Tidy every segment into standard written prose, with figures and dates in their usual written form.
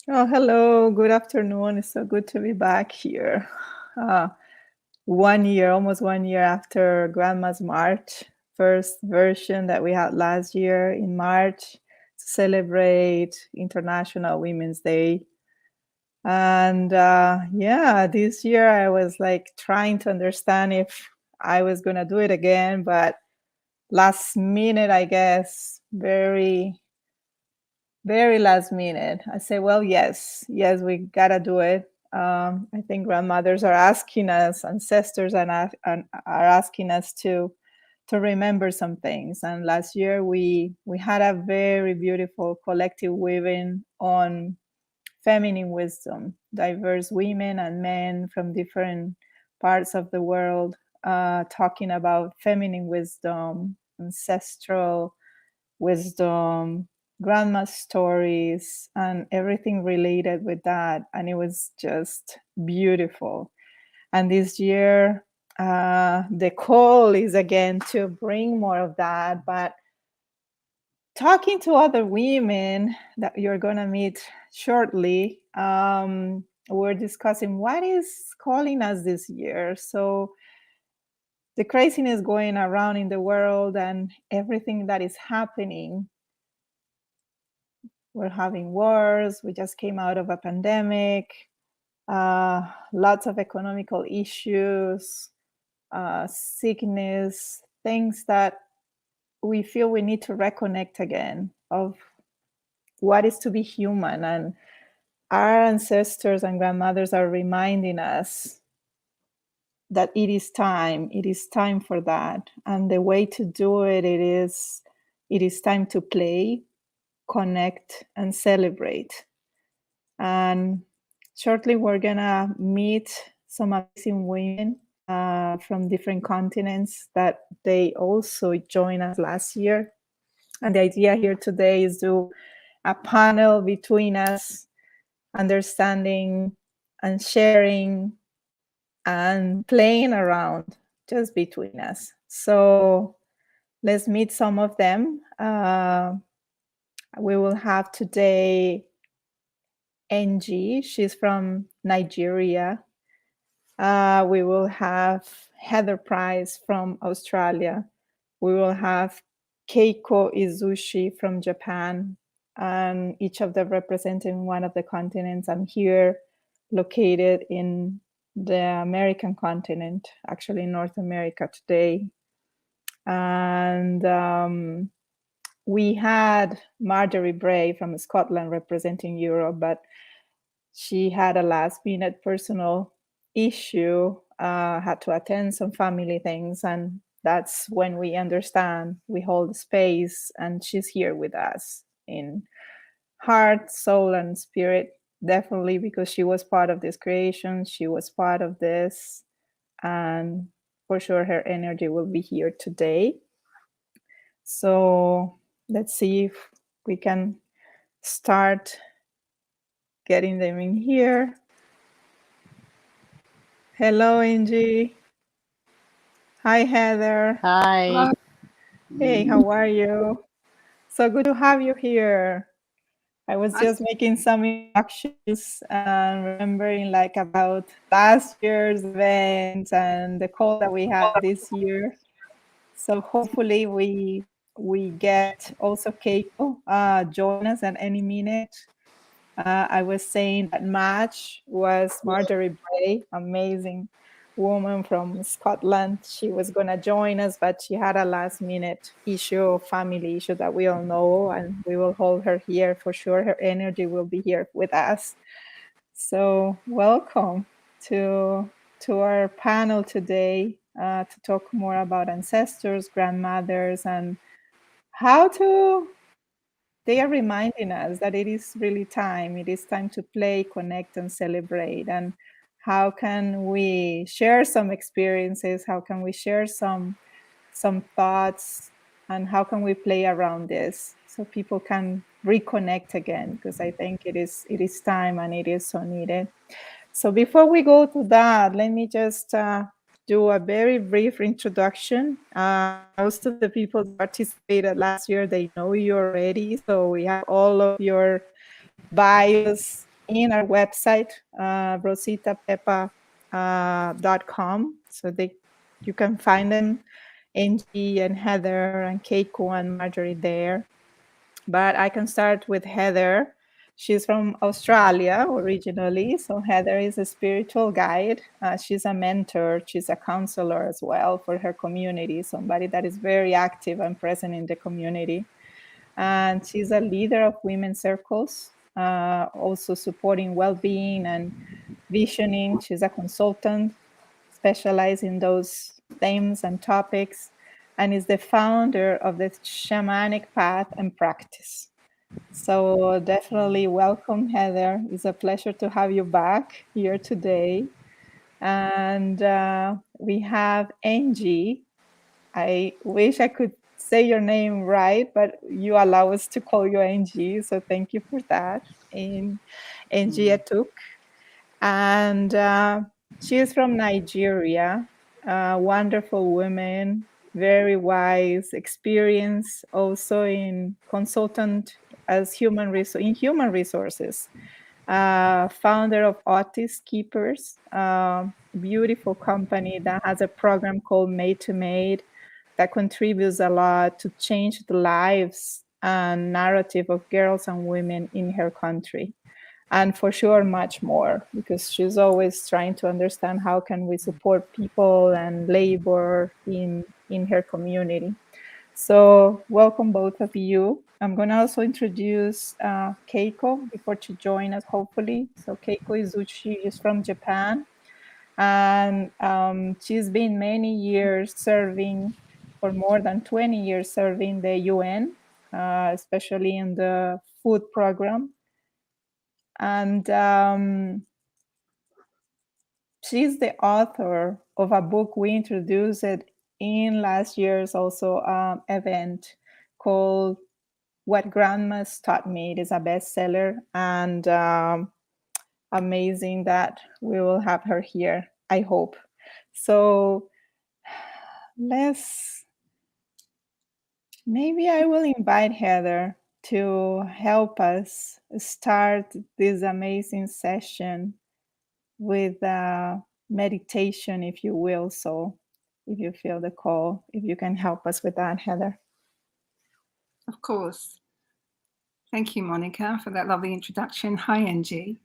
Oh, hello. Good afternoon. It's so good to be back here. Uh, 1 year, almost 1 year after Grandma's March, first version that we had last year in March to celebrate International Women's Day. And yeah, this year I was like trying to understand if I was going to do it again, but last minute, I guess, very last minute. I say, well, yes, we gotta do it. I think grandmothers are asking us, ancestors are asking us to remember some things. And last year we had a very beautiful collective weaving on feminine wisdom, diverse women and men from different parts of the world, talking about feminine wisdom, ancestral wisdom, grandma's stories, and everything related with that. And it was just beautiful. And this year, the call is again to bring more of that, but talking to other women that you're going to meet shortly, we're discussing what is calling us this year. So the craziness going around in the world and everything that is happening. We're having wars. We just came out of a pandemic, lots of economical issues, sickness, things that we feel we need to reconnect again of what is to be human. And our ancestors and grandmothers are reminding us that it is time for that. And the way to do it is time to play, connect, and celebrate. And shortly, we're gonna meet some amazing women from different continents that they also joined us last year. And the idea here today is do a panel between us, understanding and sharing and playing around just between us. So let's meet some of them. We will have today Angie. She's from Nigeria. We will have Heather Price from Australia. We will have Keiko Izushi from Japan, and each of them representing one of the continents. I'm here located in the American continent, actually North America today. And we had Marjorie Bray from Scotland representing Europe, but she had a last minute personal issue, had to attend some family things. And that's when we understand we hold space, and she's here with us in heart, soul, and spirit. Definitely because she was part of this creation, she was part of this, and for sure her energy will be here today. So let's see if we can start getting them in here. Hello, Angie. Hi, Heather. Hi. Hey, how are you? So good to have you here. I was just making some introductions and remembering like about last year's event and the call that we had this year. So hopefully we get also Keiko join us at any minute. I was saying that Match was Marjorie Bray, amazing woman from Scotland. She was going to join us, but she had a last minute issue, family issue that we all know, and we will hold her here for sure. Her energy will be here with us. So welcome to our panel today to talk more about ancestors, grandmothers, and how to they are reminding us that it is really time. It is time to play, connect, and celebrate. And how can we share some experiences? How can we share some thoughts? And how can we play around this so people can reconnect again? Because I think it is time and it is so needed. So before we go to that, let me just do a very brief introduction. Most of the people that participated last year, they know you already. So we have all of your bios in our website, rositapepa.com. So you can find them, Angie and Heather and Keiko and Marjorie there. But I can start with Heather. She's from Australia originally. So Heather is a spiritual guide. She's a mentor. She's a counselor as well for her community, somebody that is very active and present in the community. And she's a leader of women's circles, also supporting well-being and visioning. She's a consultant, specialized in those themes and topics, and is the founder of the Shamanic Path and Practice. So definitely welcome, Heather. It's a pleasure to have you back here today. And we have Angie. I wish I could say your name right, but you allow us to call you Angie. So thank you for that. And Angie Atuk. And she is from Nigeria, a wonderful woman, very wise, experienced also in consultant as in human resources. Founder of Autis Keepers, beautiful company that has a program called Made to Made that contributes a lot to change the lives and narrative of girls and women in her country. And for sure, much more, because she's always trying to understand how can we support people and labor in her community. So welcome both of you. I'm going to also introduce Keiko before she joins us, hopefully. So Keiko Izuchi is from Japan, and she's been many years serving, for more than 20 years, serving the UN, especially in the food program. And she's the author of a book we introduced in last year's also event called What Grandmas Taught Me. It is a bestseller, and amazing that we will have her here, I hope. So maybe I will invite Heather to help us start this amazing session with meditation, if you will. So if you feel the call, if you can help us with that, Heather. Of course. Thank you, Monica, for that lovely introduction. Hi, Angie.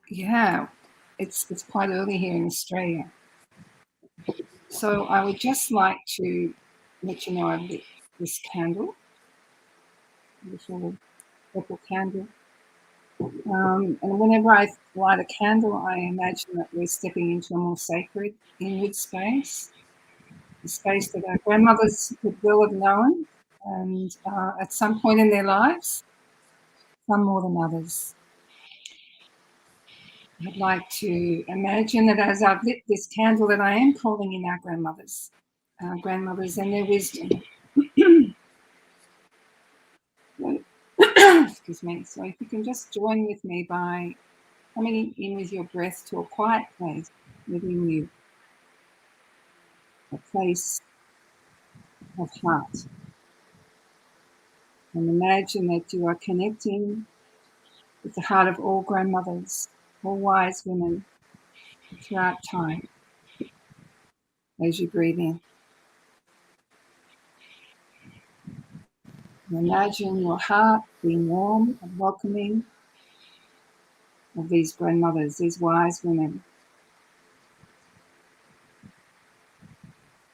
Yeah, it's quite early here in Australia. So I would just like to let you know I've lit this candle, this little purple candle. And whenever I light a candle, I imagine that we're stepping into a more sacred inward space, a space that our grandmothers would well have known, and at some point in their lives, some more than others. I'd like to imagine that as I've lit this candle that I am calling in our grandmothers and their wisdom. Excuse me. So if you can just join with me by coming in with your breath to a quiet place within you, a place of heart. And imagine that you are connecting with the heart of all grandmothers, all wise women throughout time as you breathe in. And imagine your heart being warm and welcoming of these grandmothers, these wise women.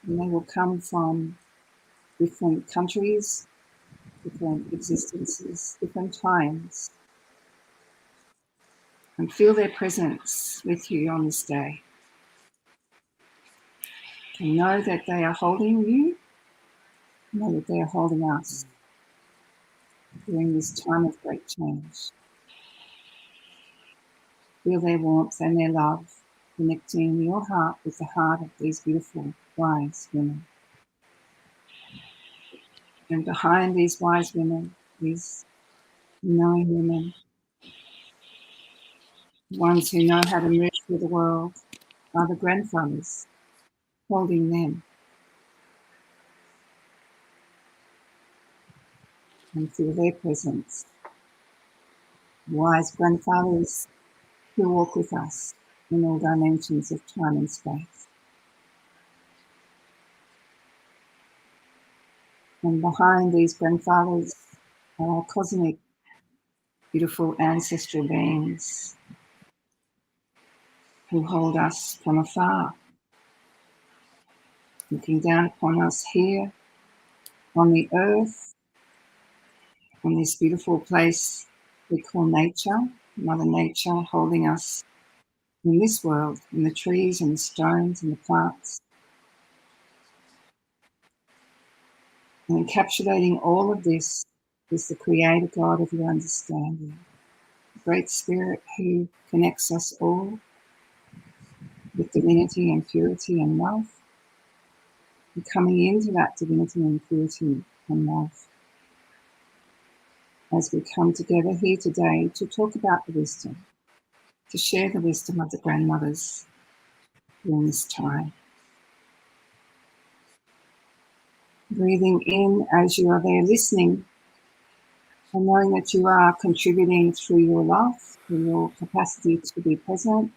And they will come from different countries, different existences, different times. And feel their presence with you on this day. And know that they are holding you, know that they are holding us during this time of great change. Feel their warmth and their love connecting your heart with the heart of these beautiful, wise women. And behind these wise women, these knowing women, ones who know how to move through the world, are the grandfathers holding them. and feel their presence. Wise grandfathers who walk with us in all dimensions of time and space. And behind these grandfathers are cosmic, beautiful ancestral beings who hold us from afar, looking down upon us here on the earth, on this beautiful place we call nature, Mother Nature holding us in this world, in the trees and the stones and the plants. And encapsulating all of this is the Creator God of your understanding, the Great Spirit who connects us all with divinity and purity and love. And coming into that divinity and purity and love as we come together here today to talk about the wisdom, to share the wisdom of the grandmothers during this time. Breathing in as you are there listening and knowing that you are contributing through your love, through your capacity to be present,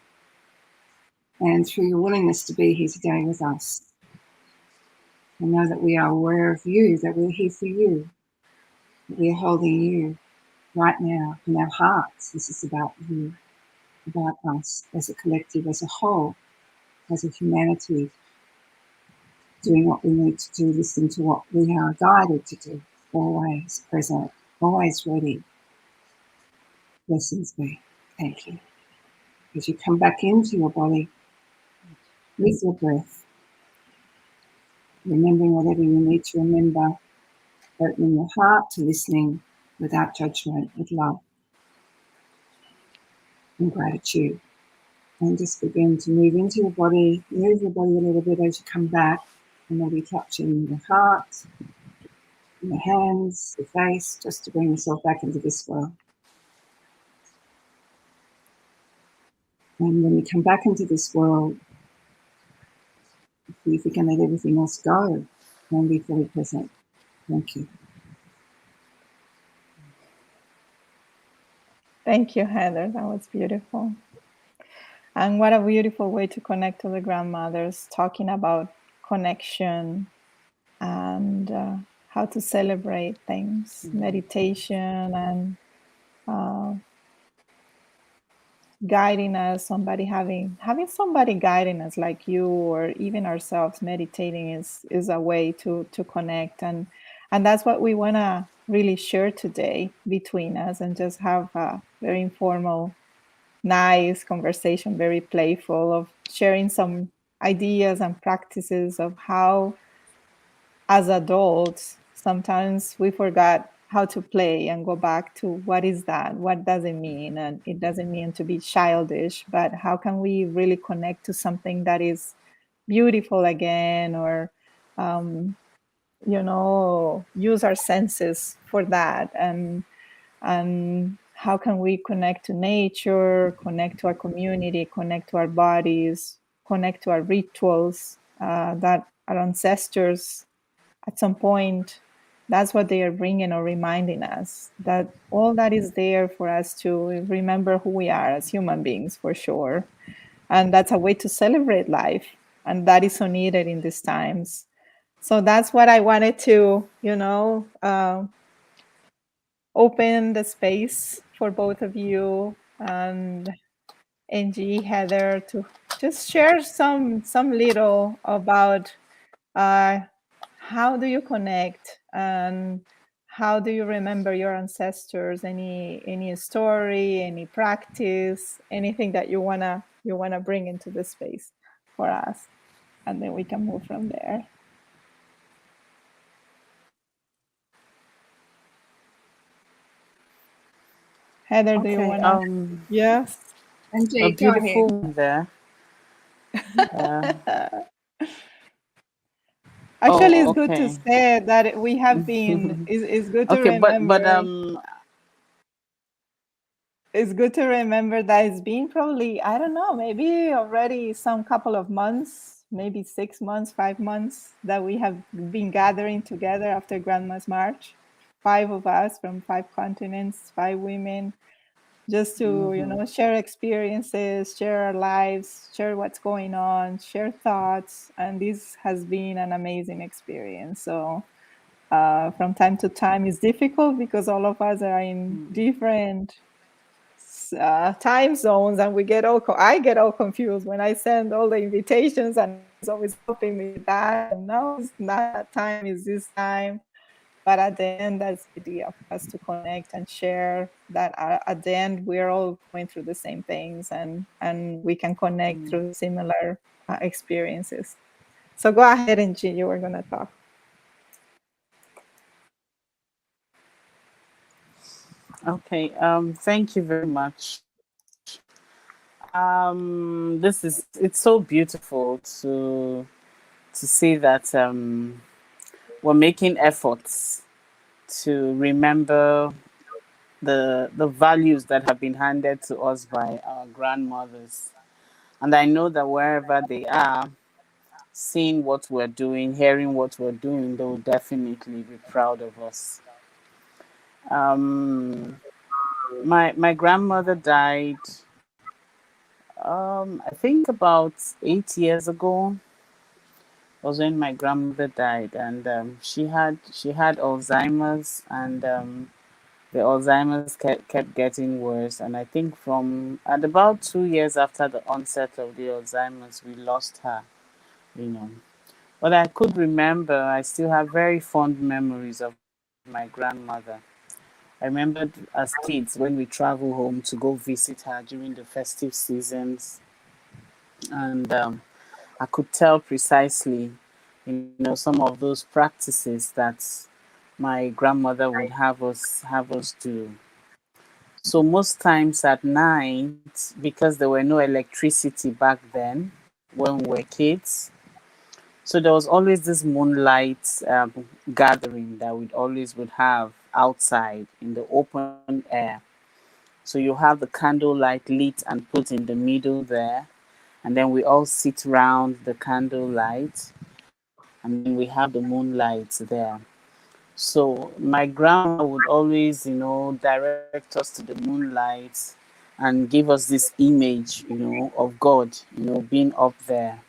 and through your willingness to be here today with us. And know that we are aware of you, that we're here for you, that we are holding you right now in our hearts. This is about you, about us as a collective, as a whole, as a humanity, doing what we need to do, listening to what we are guided to do, always present, always ready. Blessings be. Thank you. As you come back into your body with your breath, remembering whatever you need to remember, opening your heart to listening without judgment, with love and gratitude. And just begin to move into your body, move your body a little bit as you come back, and maybe touching your heart, your hands, your face, just to bring yourself back into this world. And when you come back into this world, see if you can let everything else go and be fully present. Thank you. Thank you, Heather. That was beautiful. And what a beautiful way to connect to the grandmothers, talking about connection and how to celebrate things, meditation, and guiding us, somebody having somebody guiding us like you, or even ourselves meditating is a way to connect. And that's what we want to really share today between us, and just have a very informal, nice conversation, very playful, of sharing some ideas and practices of how, as adults, sometimes we forgot how to play, and go back to what is that? What does it mean? And it doesn't mean to be childish, but how can we really connect to something that is beautiful again, or use our senses for that? And how can we connect to nature, connect to our community, connect to our bodies, connect to our rituals, that our ancestors at some point, that's what they are bringing or reminding us, that all that is there for us to remember who we are as human beings, for sure. And that's a way to celebrate life, and that is so needed in these times. So that's what I wanted to open the space for both of you, and Angie, Heather, to just share some little about uh, how do you connect, and how do you remember your ancestors? Any story, any practice, anything that you wanna bring into the space for us, and then we can move from there. Heather, do you Okay, wanna? Yes. And a G, go ahead. beautiful one there. Uh, Actually, oh, it's good to okay. say that we have been. It's good to Okay, but remember. It's good to remember that it's been probably, I don't know, maybe already some couple of months, maybe 6 months, 5 months, that we have been gathering together after Grandma's March. five of us from five continents, five women, just to, share experiences, share our lives, share what's going on, share thoughts. And this has been an amazing experience. So from time to time, it's difficult because all of us are in different time zones, and we get I get all confused when I send all the invitations, and he's always helping me with that. And no, it's not that time, it's this time. But at the end, that's the idea for us to connect and share that at the end, we're all going through the same things, and we can connect through similar experiences. So go ahead, Angie, you were going to talk. Okay. Thank you very much. This is it's so beautiful to see that we're making efforts to remember the values that have been handed to us by our grandmothers. And I know that wherever they are, seeing what we're doing, hearing what we're doing, they will definitely be proud of us. Um, my grandmother died. I think about 8 years ago was when my grandmother died, and she had Alzheimer's, and the Alzheimer's kept getting worse. And I think from at about 2 years after the onset of the Alzheimer's, we lost her. You know, but I could remember. I still have very fond memories of my grandmother. I remembered as kids when we travel home to go visit her during the festive seasons, and I could tell precisely, some of those practices that my grandmother would have us do. So most times at night, because there were no electricity back then when we were kids, so there was always this moonlight gathering that we always would have outside in the open air. So you have the candlelight lit and put in the middle there, and then we all sit round the candlelight, and then we have the moonlight there. So my grandma would always, direct us to the moonlight and give us this image, of God, being up there.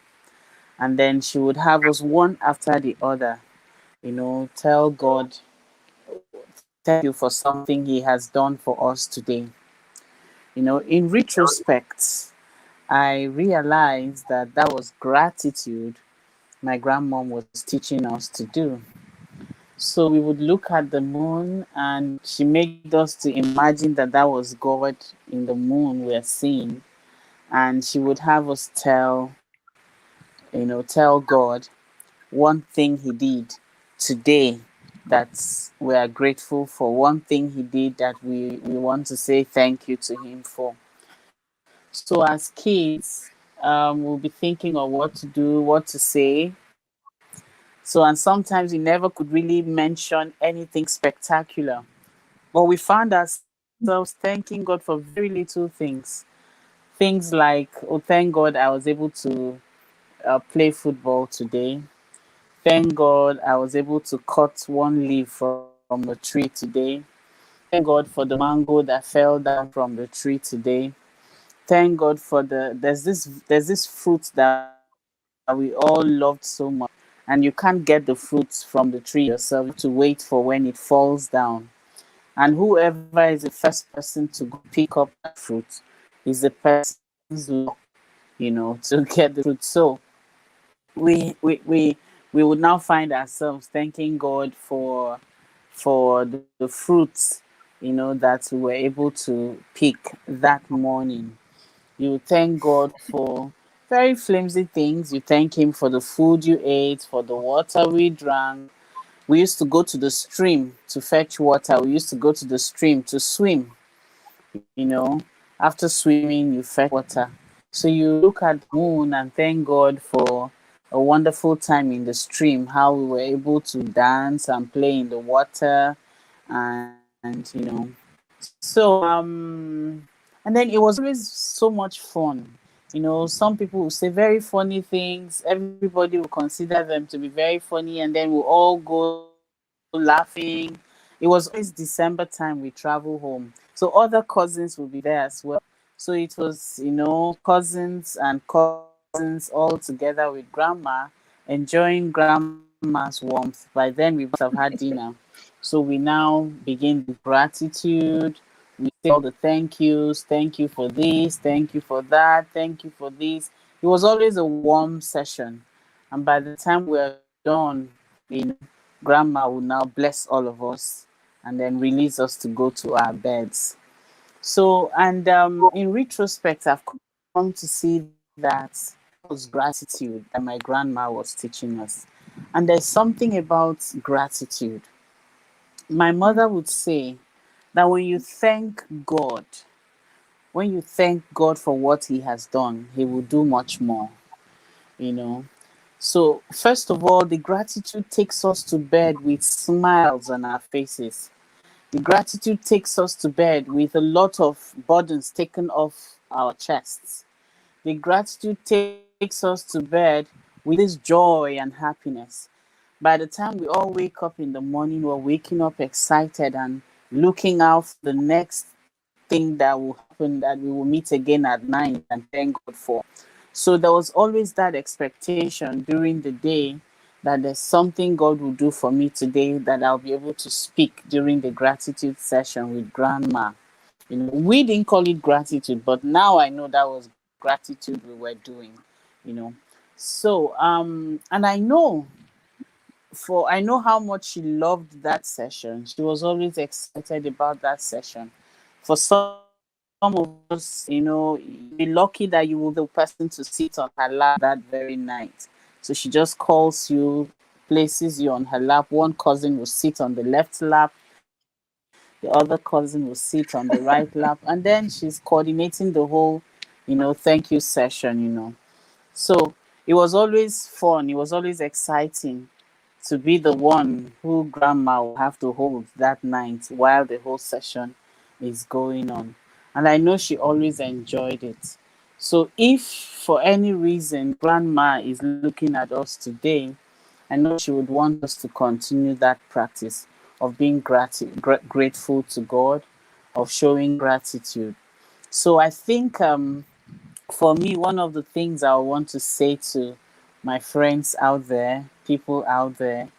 And then she would have us one after the other, tell God, thank you for something He has done for us today. In retrospect, I realized that that was gratitude my grandmom was teaching us to do. So we would look at the moon, and she made us to imagine that that was God in the moon we're seeing. And she would have us tell God one thing He did today that we are grateful for, one thing He did that we want to say thank you to Him for. So as kids, we'll be thinking of what to do, what to say. So, and sometimes we never could really mention anything spectacular. But we found ourselves thanking God for very little things. Things like, oh, thank God I was able to play football today. Thank God I was able to cut one leaf from a tree today. Thank God for the mango that fell down from the tree today. Thank God for there's this fruit that we all loved so much, and you can't get the fruits from the tree yourself. You have to wait for when it falls down. And whoever is the first person to go pick up that fruit is the person's luck, to get the fruit. So we would now find ourselves thanking God for the fruits, that we were able to pick that morning. You thank God for very flimsy things. You thank Him for the food you ate, for the water we drank. We used to go to the stream to fetch water. We used to go to the stream to swim. After swimming, you fetch water. So you look at the moon and thank God for a wonderful time in the stream, how we were able to dance and play in the water, and and then it was always so much fun. Some people will say very funny things. Everybody will consider them to be very funny, and then we'll all go laughing. It's like it was always December time we travel home. So other cousins will be there as well. So it was, cousins and cousins all together with grandma, enjoying grandma's warmth. By then, we must have had dinner. So we now begin the gratitude. We say all the thank yous. Thank you for this. Thank you for that. Thank you for this. It was always a warm session. And by the time we're done, grandma will now bless all of us and then release us to go to our beds. So, and in retrospect, I've come to see that that was gratitude that my grandma was teaching us. And there's something about gratitude. My mother would say that when you thank God for what He has done, He will do much more, you know. So, first of all, the gratitude takes us to bed with smiles on our faces. The gratitude takes us to bed with a lot of burdens taken off our chests. The gratitude takes us to bed with this joy and happiness. By the time we all wake up in the morning, we're waking up excited and looking out for the next thing that will happen, that we will meet again at night and thank God for. So there was always that expectation during the day that there's something God will do for me today, that I'll be able to speak during the gratitude session with grandma. We didn't call it gratitude, but now I know that was gratitude we were doing, you know. So, and I know how much she loved that session. She was always excited about that session. For some of us, you'll be lucky that you will be the person to sit on her lap that very night. So she just calls you, places you on her lap. One cousin will sit on the left lap, the other cousin will sit on the right lap, and then she's coordinating the whole, thank you session. So it was always fun, it was always exciting to be the one who grandma will have to hold that night while the whole session is going on. And I know she always enjoyed it. So if for any reason grandma is looking at us today, I know she would want us to continue that practice of being grateful to God, of showing gratitude. So I think for me, one of the things I want to say to my friends out there, people out there,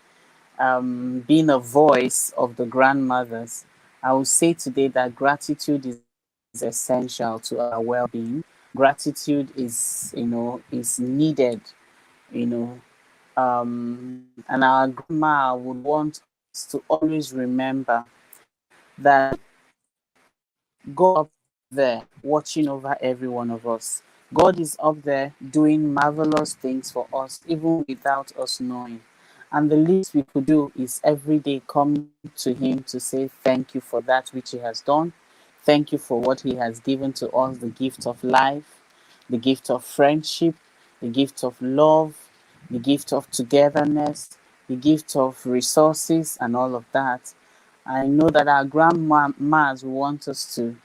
being a voice of the grandmothers, I will say today that gratitude is essential to our well-being. Gratitude is needed, you know, and our grandma would want us to always remember that God is up there watching over every one of us. God is up there doing marvelous things for us, even without us knowing. And the least we could do is every day come to Him to say thank you for that which He has done. Thank you for what He has given to us, the gift of life, the gift of friendship, the gift of love, the gift of togetherness, the gift of resources, and all of that. I know that our grandmas want us to,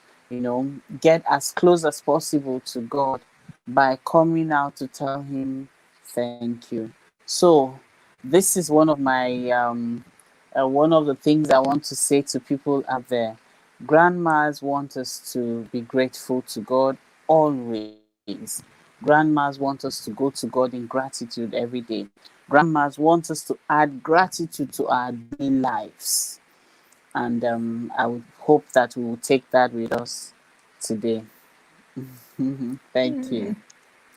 get as close as possible to God by coming out to tell Him thank you. So, this is one of the things I want to say to people out there. Grandmas want us to be grateful to God always. Grandmas want us to go to God in gratitude every day. Grandmas want us to add gratitude to our daily lives. And I would hope that we will take that with us today. Thank you.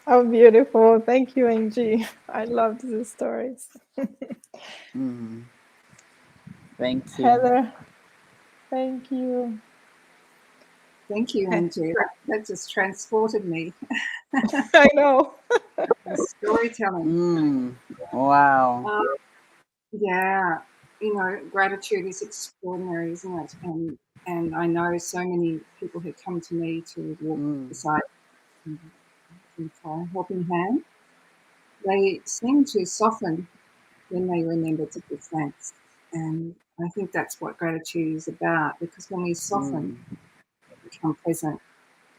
How beautiful. Thank you, Angie. I love these stories. Thank you. Heather, thank you. Thank you, Angie. That just transported me. I know. The storytelling. Wow. Um, yeah, gratitude is extraordinary, isn't it? And I know so many people who come to me to walk beside me with a helping hand. They seem to soften when they remember to give thanks. And I think that's what gratitude is about, because when we soften, we become present.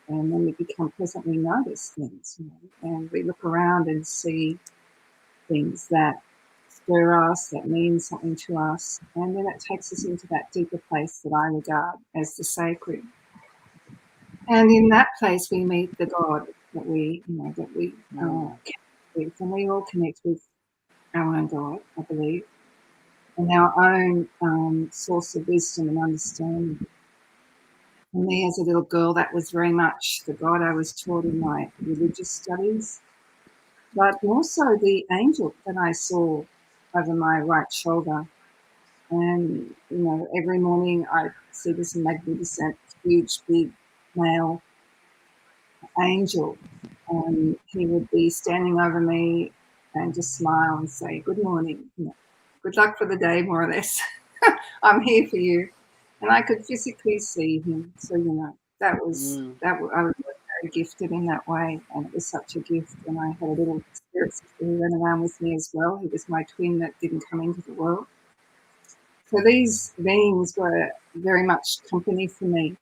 And when we become present, we notice things, and we look around and see things that stir us, that means something to us, and then it takes us into that deeper place that I regard as the sacred. And in that place, we meet the God that we, connect with, and we all connect with our own God, I believe, and our own source of wisdom and understanding. For me, as a little girl, that was very much the God I was taught in my religious studies, but also the angel that I saw over my right shoulder. And, every morning I see this magnificent, huge, big male angel. And he would be standing over me and just smile and say, "Good morning, good luck for the day," more or less. "I'm here for you." And I could physically see him. So, I was very gifted in that way. And it was such a gift. And I had a little spirit sister who ran around with me as well. He was my twin that didn't come into the world. So these beings were very much company for me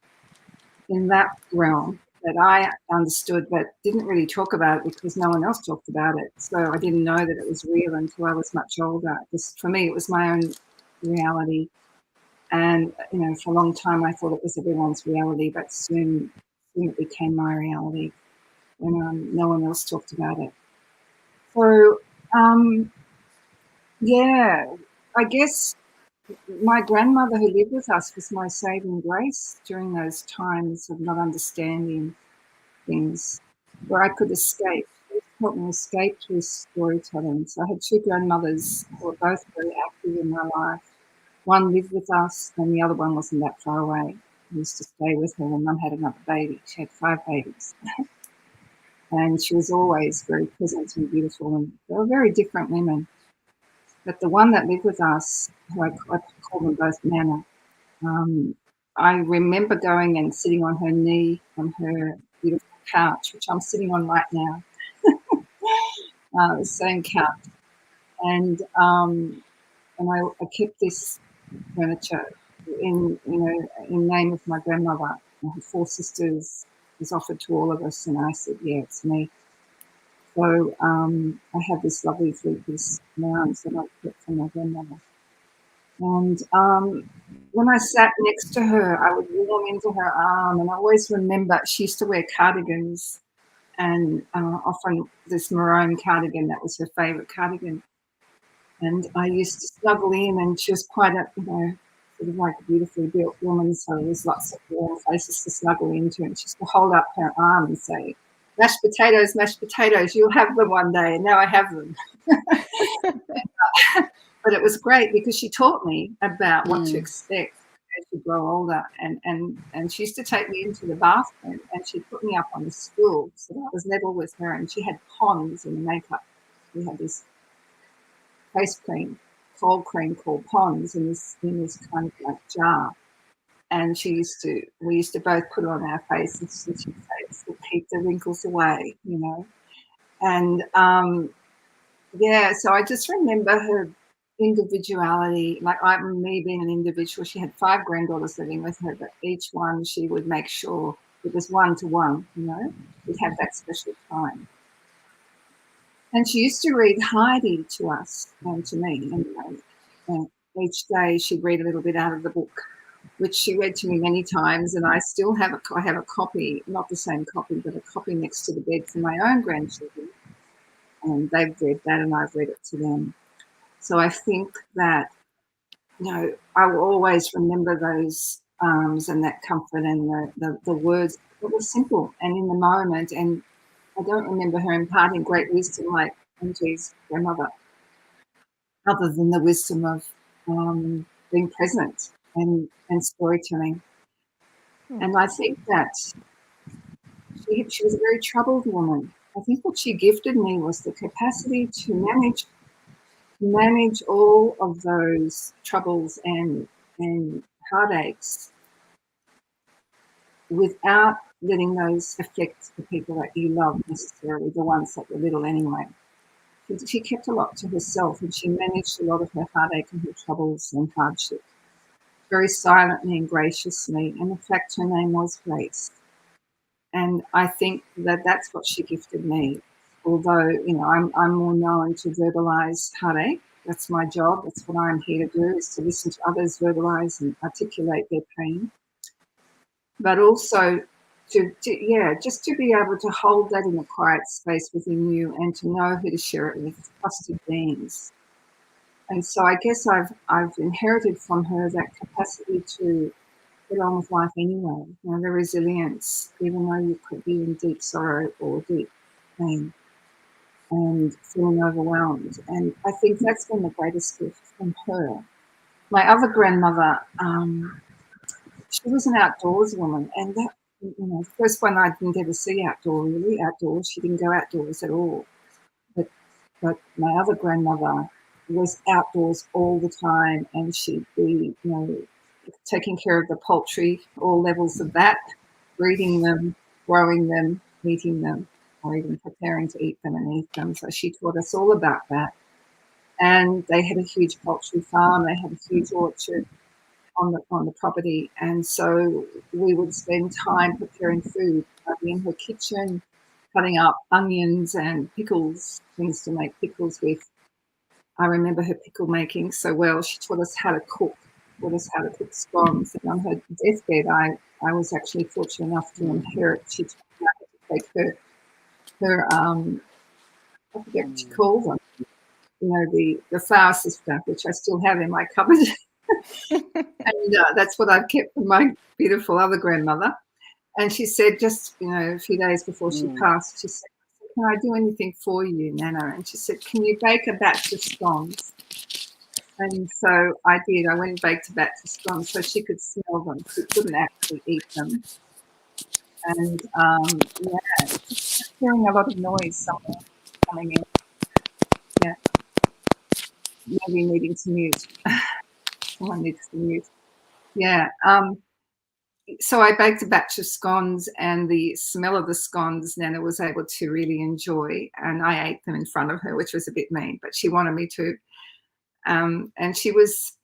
in that realm that I understood, but didn't really talk about it because no one else talked about it. So I didn't know that it was real until I was much older. Just for me, it was my own reality. And, for a long time, I thought it was everyone's reality, but soon it became my reality when no one else talked about it. So, I guess my grandmother who lived with us was my saving grace during those times of not understanding things, where I could escape. She helped me escape through storytelling. So I had two grandmothers who were both very active in my life. One lived with us and the other one wasn't that far away. I used to stay with her when Mum had another baby. She had 5 babies. And she was always very present and beautiful, and they were very different women. But the one that lived with us, who I call them both Nana, I remember going and sitting on her knee on her beautiful couch, which I'm sitting on right now, the same couch. And I kept this furniture in name of my grandmother. Her 4 sisters was offered to all of us, and I said, "Yeah, it's me." So I have this lovely 3-piece lounge that I kept from my grandmother. And when I sat next to her, I would warm into her arm, and I always remember she used to wear cardigans, and often this maroon cardigan, that was her favourite cardigan. And I used to snuggle in, and she was quite a, sort of like a beautifully built woman, so there was lots of warm places to snuggle into, and she used to hold up her arm and say, mashed potatoes, you'll have them one day." And now I have them. But it was great because she taught me about what to expect as you grow older. And she used to take me into the bathroom, and she'd put me up on the stool so that I was level with her. And she had Ponds in the makeup. We had this face cream, cold cream called Ponds in this kind of like jar. And we used to both put it on our faces, and she'd say, "This will keep the wrinkles away," And so I just remember her individuality, like me being an individual. She had 5 granddaughters living with her, but each one she would make sure it was one-to-one, we'd have that special time. And she used to read Heidi to us and to me, and each day she'd read a little bit out of the book, which she read to me many times, and I still have a copy, not the same copy, but a copy next to the bed for my own grandchildren. And they've read that, and I've read it to them. So I think that, I will always remember those arms and that comfort and the words that were simple and in the moment. And I don't remember her imparting great wisdom like Angie's grandmother, other than the wisdom of being present and storytelling. And I think that she was a very troubled woman. I think what she gifted me was the capacity to manage all of those troubles and heartaches without letting those affect the people that you love necessarily, the ones that were little anyway. She kept a lot to herself, and she managed a lot of her heartache and her troubles and hardship very silently and graciously. And in fact, her name was Grace. And I think that that's what she gifted me. Although, I'm more known to verbalise heartache, That's my job. That's what I'm here to do, is to listen to others verbalize and articulate their pain. But also just to be able to hold that in a quiet space within you and to know who to share it with, trusted beings. And so I guess I've inherited from her that capacity to get on with life anyway. You know, the resilience, even though you could be in deep sorrow or deep pain and feeling overwhelmed. And I think that's been the greatest gift from her. My other grandmother, she was an outdoors woman, and that, you know, the first one I didn't ever see outdoors. She didn't go outdoors at all. But my other grandmother was outdoors all the time, and she'd be, you know, taking care of the poultry, all levels of that, breeding them, growing them, eating them, or even preparing to eat them and eat them. So she taught us all about that. And they had a huge poultry farm. They had a huge orchard on the property, and so we would spend time preparing food. I'd be in her kitchen, cutting up onions and pickles, things to make pickles with. I remember her pickle making so well. She taught us how to cook, scones. And on her deathbed, I was actually fortunate enough to inherit. She taught me how to take her I forget what she called them, you know, the flour sister, which I still have in my cupboard. And that's what I've kept from my beautiful other grandmother. And she said, just, you know, a few days before she passed, she said, "Can I do anything for you, Nana?" And she said, "Can you bake a batch of scones?" And so I did. I went and baked a batch of scones so she could smell them. She couldn't actually eat them. And just hearing a lot of noise somewhere coming in. Yeah, maybe needing to mute. Someone needs to mute. Yeah. So I baked a batch of scones, and the smell of the scones Nana was able to really enjoy, and I ate them in front of her, which was a bit mean, but she wanted me to. And she was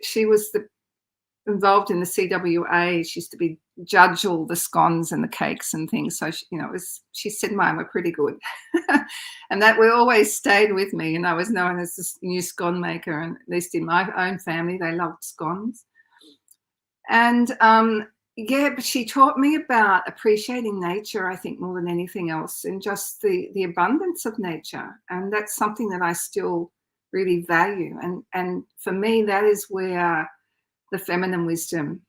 involved in the CWA. She used to be judge all the scones and the cakes and things. So she, you know, she said mine were pretty good, and that we always stayed with me. And I was known as this new scone maker, and at least in my own family, they loved scones. And but she taught me about appreciating nature, I think, more than anything else, and just the abundance of nature. And that's something that I still really value. And for me, that is where the feminine wisdom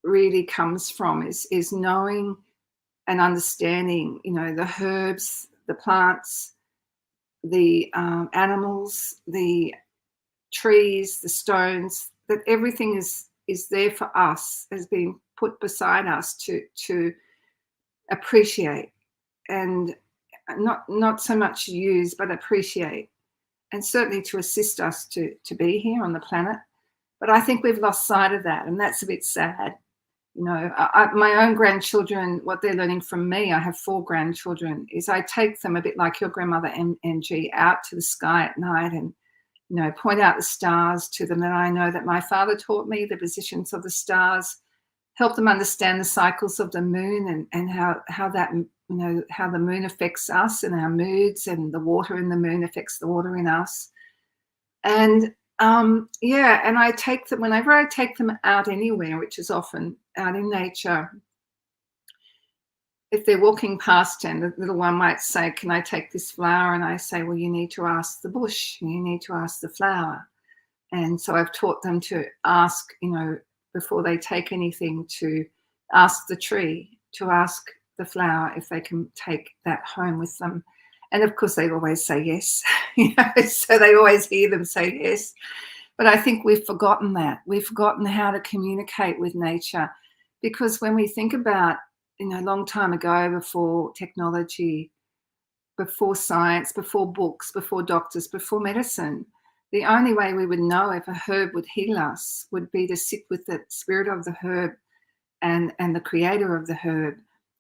really comes from, is knowing and understanding, you know, the herbs, the plants, the animals, the trees, the stones, that everything is there for us, has been put beside us to appreciate, and not so much use, but appreciate, and certainly to assist us to be here on the planet. But I think we've lost sight of that, and that's a bit sad. You know, my own grandchildren, what they're learning from me, I have 4 grandchildren, is I take them a bit like your grandmother NG out to the sky at night and, you know, point out the stars to them. And I know that my father taught me the positions of the stars, help them understand the cycles of the moon, and how that, you know, how the moon affects us and our moods, and the water in the moon affects the water in us. And and I take them, whenever I take them out anywhere, which is often out in nature, if they're walking past and the little one might say, "Can I take this flower?" And I say, "Well, you need to ask the bush, you need to ask the flower." And so I've taught them to ask, you know, before they take anything, to ask the tree, to ask the flower if they can take that home with them. And of course, they always say yes, you know, so they always hear them say yes. But I think we've forgotten that. We've forgotten how to communicate with nature, because when we think about, you know, a long time ago, before technology, before science, before books, before doctors, before medicine, the only way we would know if a herb would heal us would be to sit with the spirit of the herb and the creator of the herb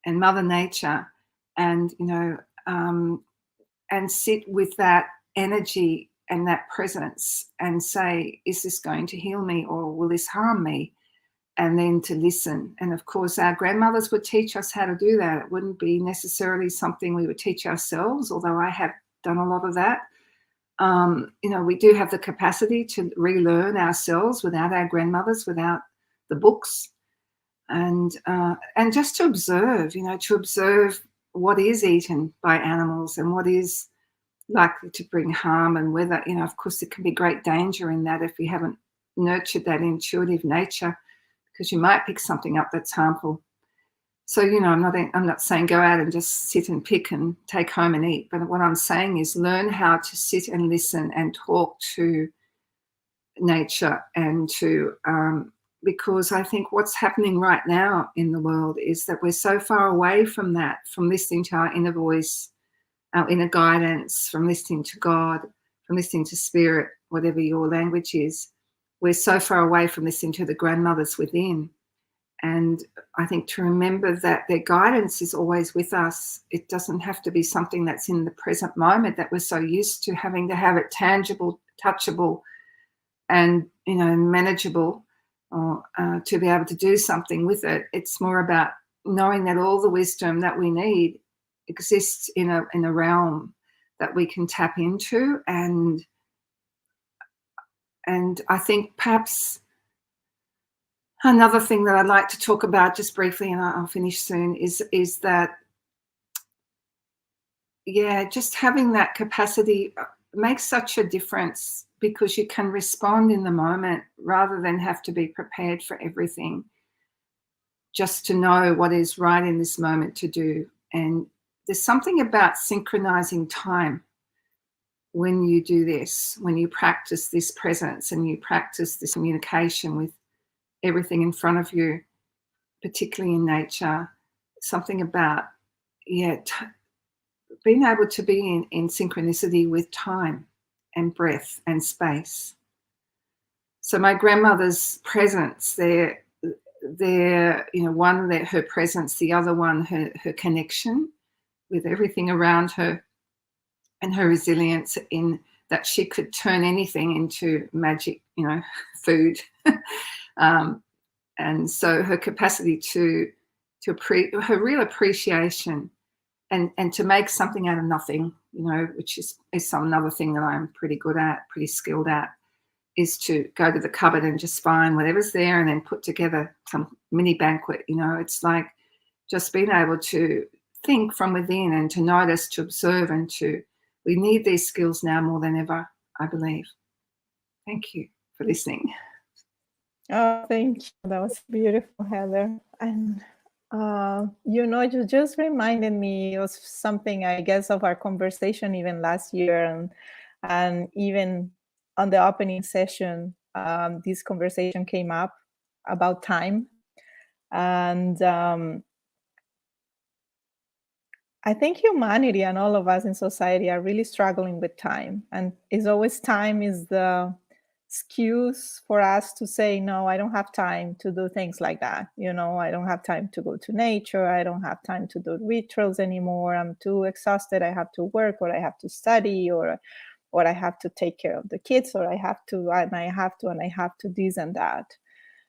and Mother Nature, and, you know, and sit with that energy and that presence and say, is this going to heal me, or will this harm me? And then to listen. And of course, our grandmothers would teach us how to do that. It wouldn't be necessarily something we would teach ourselves, although I have done a lot of that. we do have the capacity to relearn ourselves without our grandmothers, without the books, and just to observe, to observe what is eaten by animals and what is likely to bring harm, and whether, of course, there can be great danger in that if we haven't nurtured that intuitive nature, because you might pick something up that's harmful. So, I'm not saying go out and just sit and pick and take home and eat. But what I'm saying is learn how to sit and listen and talk to nature, and to, because I think what's happening right now in the world is that we're so far away from that, from listening to our inner voice, our inner guidance, from listening to God, from listening to spirit, whatever your language is. We're so far away from listening to the grandmothers within. And I think to remember that their guidance is always with us. It doesn't have to be something that's in the present moment that we're so used to having to have it tangible, touchable, and manageable, to be able to do something with it. It's more about knowing that all the wisdom that we need exists in a realm that we can tap into. And I think perhaps another thing that I'd like to talk about just briefly, and I'll finish soon, is that, just having that capacity makes such a difference, because you can respond in the moment rather than have to be prepared for everything. Just to know what is right in this moment to do. And there's something about synchronizing time when you do this, when you practice this presence and you practice this communication with everything in front of you, particularly in nature. Something about, being able to be in synchronicity with time and breath and space. So my grandmother's presence, her presence, the other one, her connection with everything around her, and her resilience in that she could turn anything into magic, food. And so her capacity to her real appreciation, and to make something out of nothing, which is another thing that I'm pretty skilled at, is to go to the cupboard and just find whatever's there and then put together some mini banquet. It's like just being able to think from within and to notice, to observe, and we need these skills now more than ever, I believe. Thank you for listening. Oh, thank you. That was beautiful, Heather. And, you just reminded me of something, I guess, of our conversation even last year, and even on the opening session, this conversation came up about time. And I think humanity and all of us in society are really struggling with time. And it's always time is the excuse for us to say, no, I don't have time to do things like that. I don't have time to go to nature. I don't have time to do rituals anymore. I'm too exhausted. I have to work, or I have to study, or I have to take care of the kids, or I have to this and that.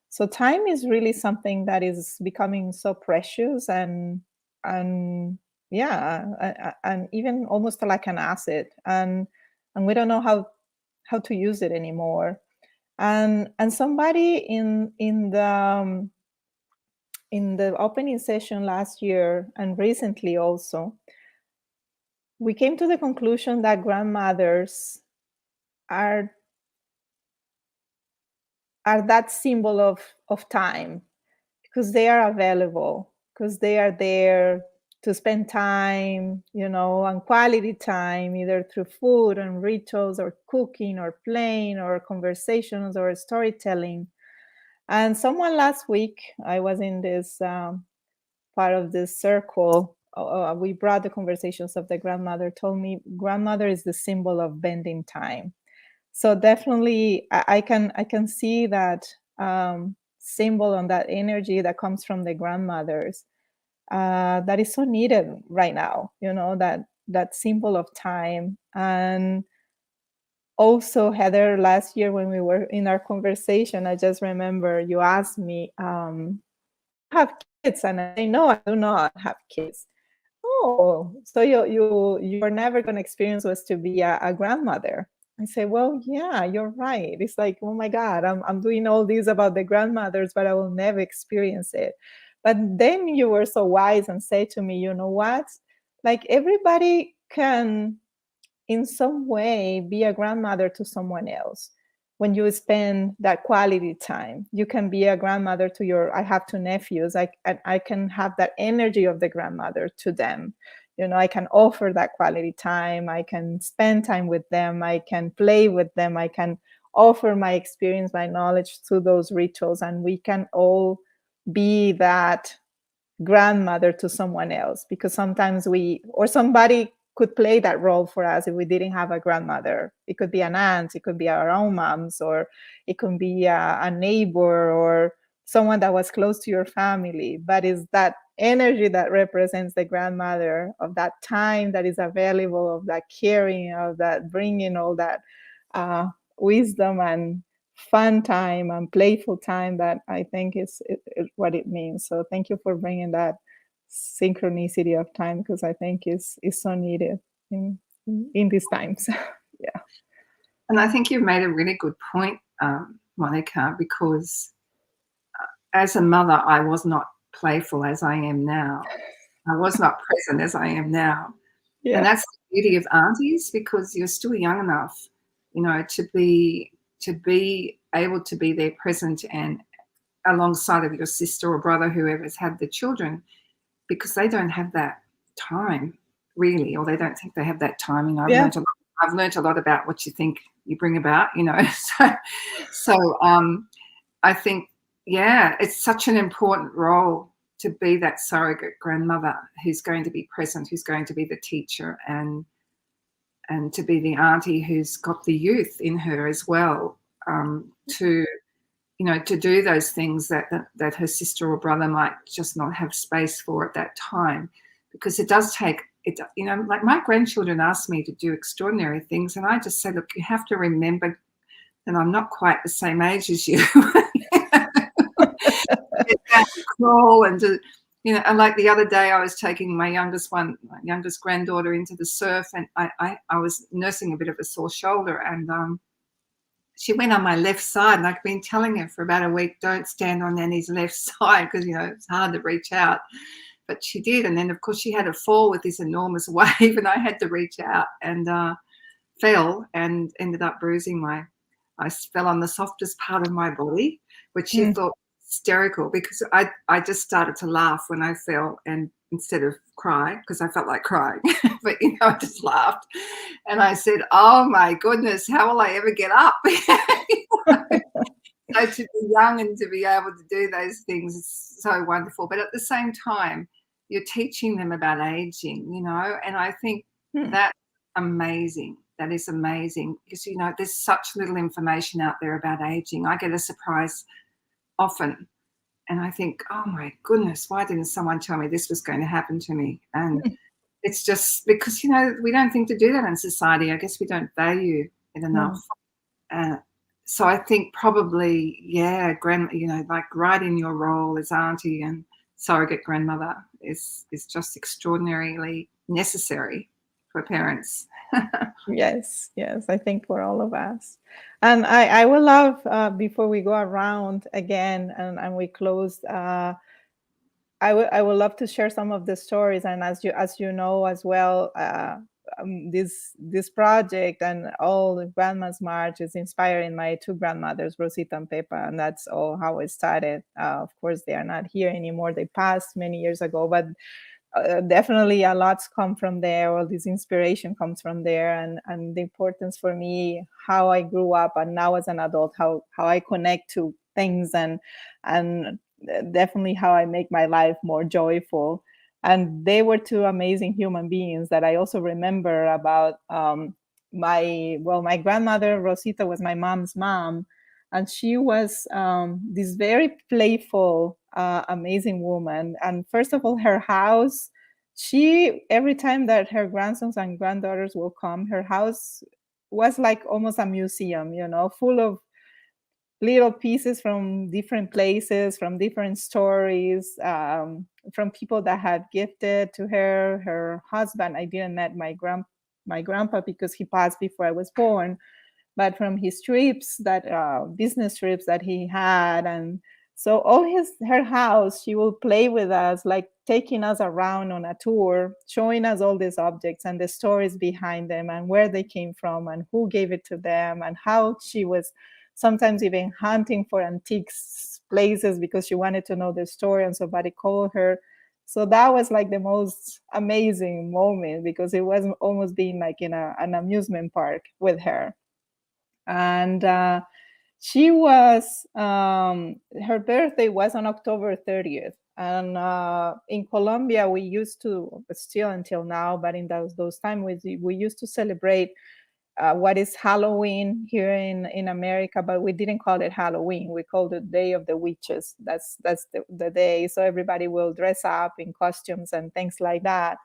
So time is really something that is becoming so precious, and even almost like an asset, and we don't know how to use it anymore. And somebody in the opening session last year and recently also, we came to the conclusion that grandmothers are that symbol of time, because they are available, because they are there to spend time, and quality time, either through food and rituals, or cooking, or playing, or conversations, or storytelling. And someone last week, I was in this part of this circle, we brought the conversations of the grandmother, told me grandmother is the symbol of bending time. So definitely I can see that symbol on that energy that comes from the grandmothers, that is so needed right now, that symbol of time. And also, Heather, last year when we were in our conversation, I just remember you asked me, have kids? And I say, no, I do not have kids. Oh, so you're never going to experience what to be a grandmother. I say, well, yeah, you're right. It's like, oh my God, I'm doing all this about the grandmothers, but I will never experience it. But then you were so wise and say to me, you know what? Like everybody can in some way be a grandmother to someone else. When you spend that quality time, you can be a grandmother to your, I have two nephews, I can have that energy of the grandmother to them. You know, I can offer that quality time, I can spend time with them, I can play with them, I can offer my experience, my knowledge through those rituals, and we can all be that grandmother to someone else, because sometimes we or somebody could play that role for us if we didn't have a grandmother. It could be an aunt, it could be our own moms, or it could be a neighbor or someone that was close to your family. But it's that energy that represents the grandmother, of that time that is available, of that caring, of that bringing all that uh, wisdom and fun time and playful time, that I think is what it means. So thank you for bringing that synchronicity of time, because I think is so needed in in these times. Yeah. And I think you've made a really good point, Monica, because as a mother, I was not playful as I am now. I was not present as I am now. And Yeah. that's the beauty of aunties, because you're still young enough, to be able to be there present and alongside of your sister or brother, whoever's had the children, because they don't have that time really, or they don't think they have that time. Yeah. I've learned a lot about what you think you bring about. So I think, yeah, it's such an important role to be that surrogate grandmother who's going to be present, who's going to be the teacher, and to be the auntie who's got the youth in her as well, to to do those things that her sister or brother might just not have space for at that time, because it does take it. Like my grandchildren ask me to do extraordinary things, and I just say, look, you have to remember that I'm not quite the same age as you. Get down and crawl and to, and like the other day, I was taking my youngest granddaughter into the surf, and I was nursing a bit of a sore shoulder, and she went on my left side, and I've been telling her for about a week, don't stand on Nanny's left side, because it's hard to reach out. But she did, and then of course she had a fall with this enormous wave, and I had to reach out, and fell and ended up bruising I fell on the softest part of my body, which she Mm. thought hysterical, because I just started to laugh when I fell, and instead of cry, because I felt like crying, but I just laughed, and I said, "Oh my goodness, how will I ever get up?" So to be young and to be able to do those things is so wonderful. But at the same time, you're teaching them about aging, and I think Mm. that's amazing. That is amazing, because, there's such little information out there about aging. I get a surprise often, and I think, oh my goodness, why didn't someone tell me this was going to happen to me? And it's just because, we don't think to do that in society. I guess we don't value it enough. No. Uh, so I think probably, yeah, like right in your role as auntie and surrogate grandmother is just extraordinarily necessary for parents. Yes, yes, I think for all of us. And I would love, before we go around again and we close, I would love to share some of the stories. And as you know as well, this project and all the Grandma's March is inspiring my two grandmothers, Rosita and Pepa, and that's all how it started. Of course, they are not here anymore; they passed many years ago, but definitely a lot's come from there. All this inspiration comes from there, and the importance for me, how I grew up, and now as an adult, how I connect to things, and definitely how I make my life more joyful. And they were two amazing human beings that I also remember about. My grandmother Rosita was my mom's mom, and she was this very playful, amazing woman. And first of all, her house, she every time that her grandsons and granddaughters will come, her house was like almost a museum, full of little pieces from different places, from different stories, from people that had gifted to her. Her husband, I didn't met my grandpa because he passed before I was born, but from his trips, that business trips that he had. And so all her house, she will play with us, like taking us around on a tour, showing us all these objects and the stories behind them and where they came from and who gave it to them, and how she was sometimes even hunting for antiques places because she wanted to know the story and somebody called her. So that was like the most amazing moment, because it was almost being like in an amusement park with her. And she was her birthday was on October 30th. And in Colombia, we used to, still until now, but in those times, we used to celebrate what is Halloween here in America, but we didn't call it Halloween. We called it Day of the Witches. That's the day. So everybody will dress up in costumes and things like that.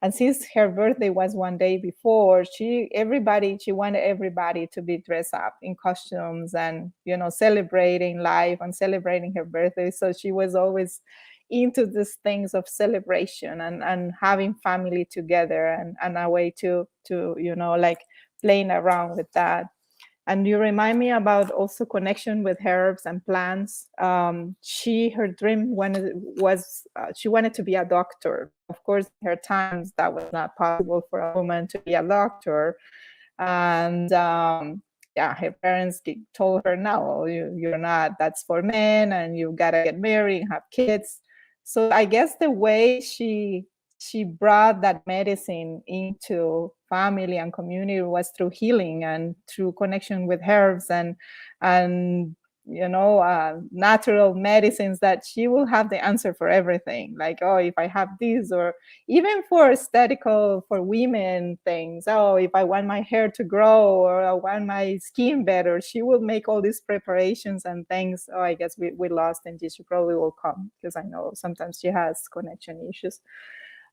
And since her birthday was one day before, she wanted everybody to be dressed up in costumes and, celebrating life and celebrating her birthday. So she was always into these things of celebration and having family together, and a way to like playing around with that. And you remind me about also connection with herbs and plants. Her dream was she wanted to be a doctor. Of course, in her times that was not possible for a woman to be a doctor. And yeah, her parents told her, no, you're not, that's for men, and you gotta get married and have kids. So I guess the way she brought that medicine into family and community was through healing and through connection with herbs and natural medicines, that she will have the answer for everything. Like, oh, if I have this, or even for aesthetical, for women things. Oh, if I want my hair to grow, or I want my skin better, she will make all these preparations and things. Oh, I guess we lost, and she probably will come, because I know sometimes she has connection issues.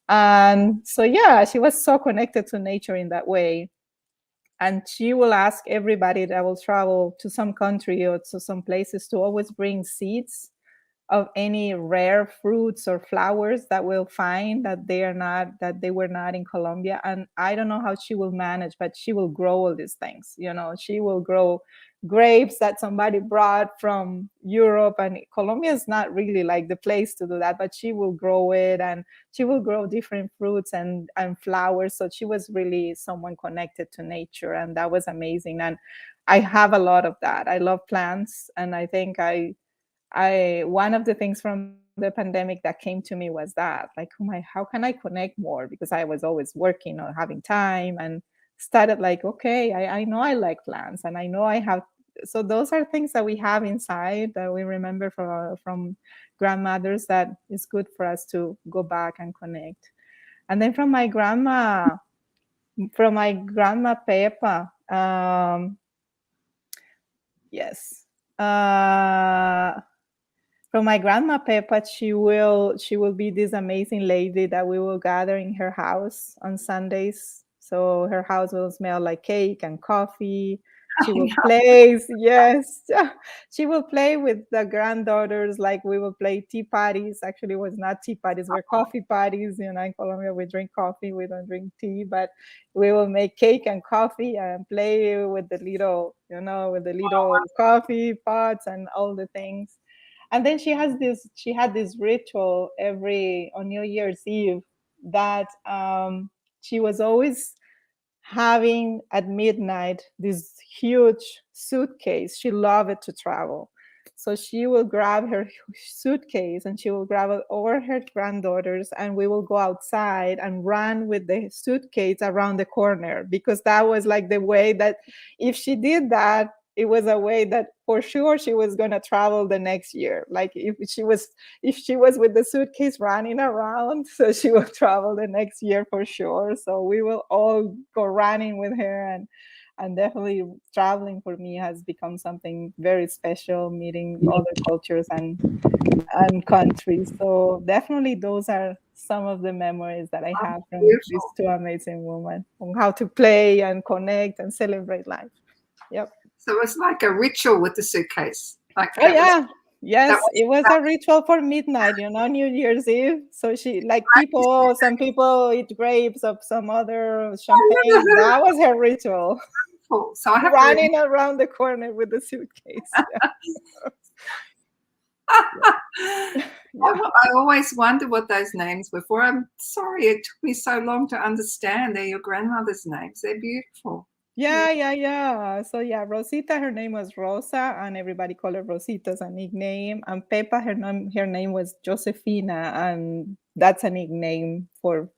And so, yeah, she was so connected to nature in that way. And she will ask everybody that will travel to some country or to some places to always bring seeds of any rare fruits or flowers that we'll find that they were not in Colombia. And I don't know how she will manage, but she will grow all these things. She will grow grapes that somebody brought from Europe, and Colombia is not really like the place to do that, but she will grow it, and she will grow different fruits and flowers. So she was really someone connected to nature, and that was amazing. And I have a lot of that. I love plants, and I think I one of the things from the pandemic that came to me was that, like, oh my, how can I connect more? Because I was always working or having time, and started like, okay, I know I like plants, and I know I have. So those are things that we have inside that we remember from grandmothers, that is good for us to go back and connect. And then from my grandma Pepa, yes. From my grandma Peppa, she will be this amazing lady that we will gather in her house on Sundays. So her house will smell like cake and coffee. She will play, yes, she will play with the granddaughters. Like, we will play tea parties. Actually, it was not tea parties, were coffee parties. In Colombia, we drink coffee, we don't drink tea, but we will make cake and coffee and play with the little coffee pots and all the things. And then she had this ritual every on New Year's Eve, that she was always having at midnight this huge suitcase. She loved to travel. So she will grab her suitcase, and she will grab all her granddaughters, and we will go outside and run with the suitcase around the corner, because that was like the way that, if she did that, it was a way that for sure she was going to travel the next year. Like, if she was with the suitcase running around, so she will travel the next year for sure. So we will all go running with her, and definitely traveling for me has become something very special, meeting other cultures and countries. So definitely those are some of the memories that I have from these Beautiful. two amazing women, on how to play and connect and celebrate life. Yep. So it was like a ritual with the suitcase. Like Oh that was yeah. that Yes, was it was a ritual for midnight, New Year's Eve. So like some people eat grapes of some other champagne. That was her ritual. beautiful. So I have to running around the corner with the suitcase. Yeah, yeah, I always wonder what those names were for. I'm sorry it took me so long to understand they're your grandmother's names. They're beautiful. Yeah. yeah. So yeah, Rosita, her name was Rosa, and everybody called her Rosita as a nickname. And Pepa, her name was Josefina, and that's a nickname for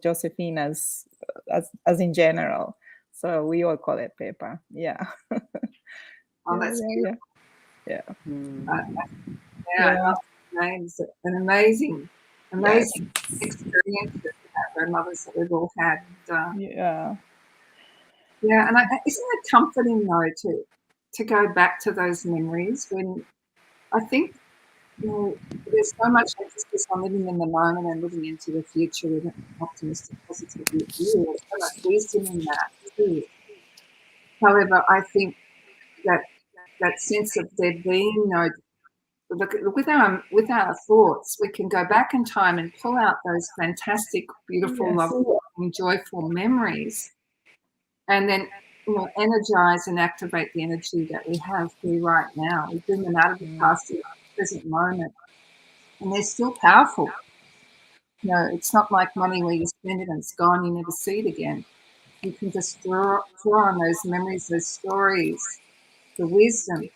Josefina's as in general. So we all call it Pepa. Yeah, Oh, yeah, that's yeah, beautiful. yeah, yeah, Uh, yeah, I yeah. love the names. An amazing, Yes, amazing experience that our grandmothers that we've all had. yeah. Yeah, and isn't it comforting though to go back to those memories when I think you know there's so much emphasis on living in the moment and living into the future with an optimistic, positive view. There's so much wisdom in that too. However, I think that that sense of there being no look with our thoughts, we can go back in time and pull out those fantastic, beautiful, Yes. lovely, joyful memories, and then energize and activate the energy that we have here right now. We bring them out of the past into the present moment, and they're still powerful. It's not like money where you spend it and it's gone, you never see it again. You can just draw on those memories, those stories, the wisdom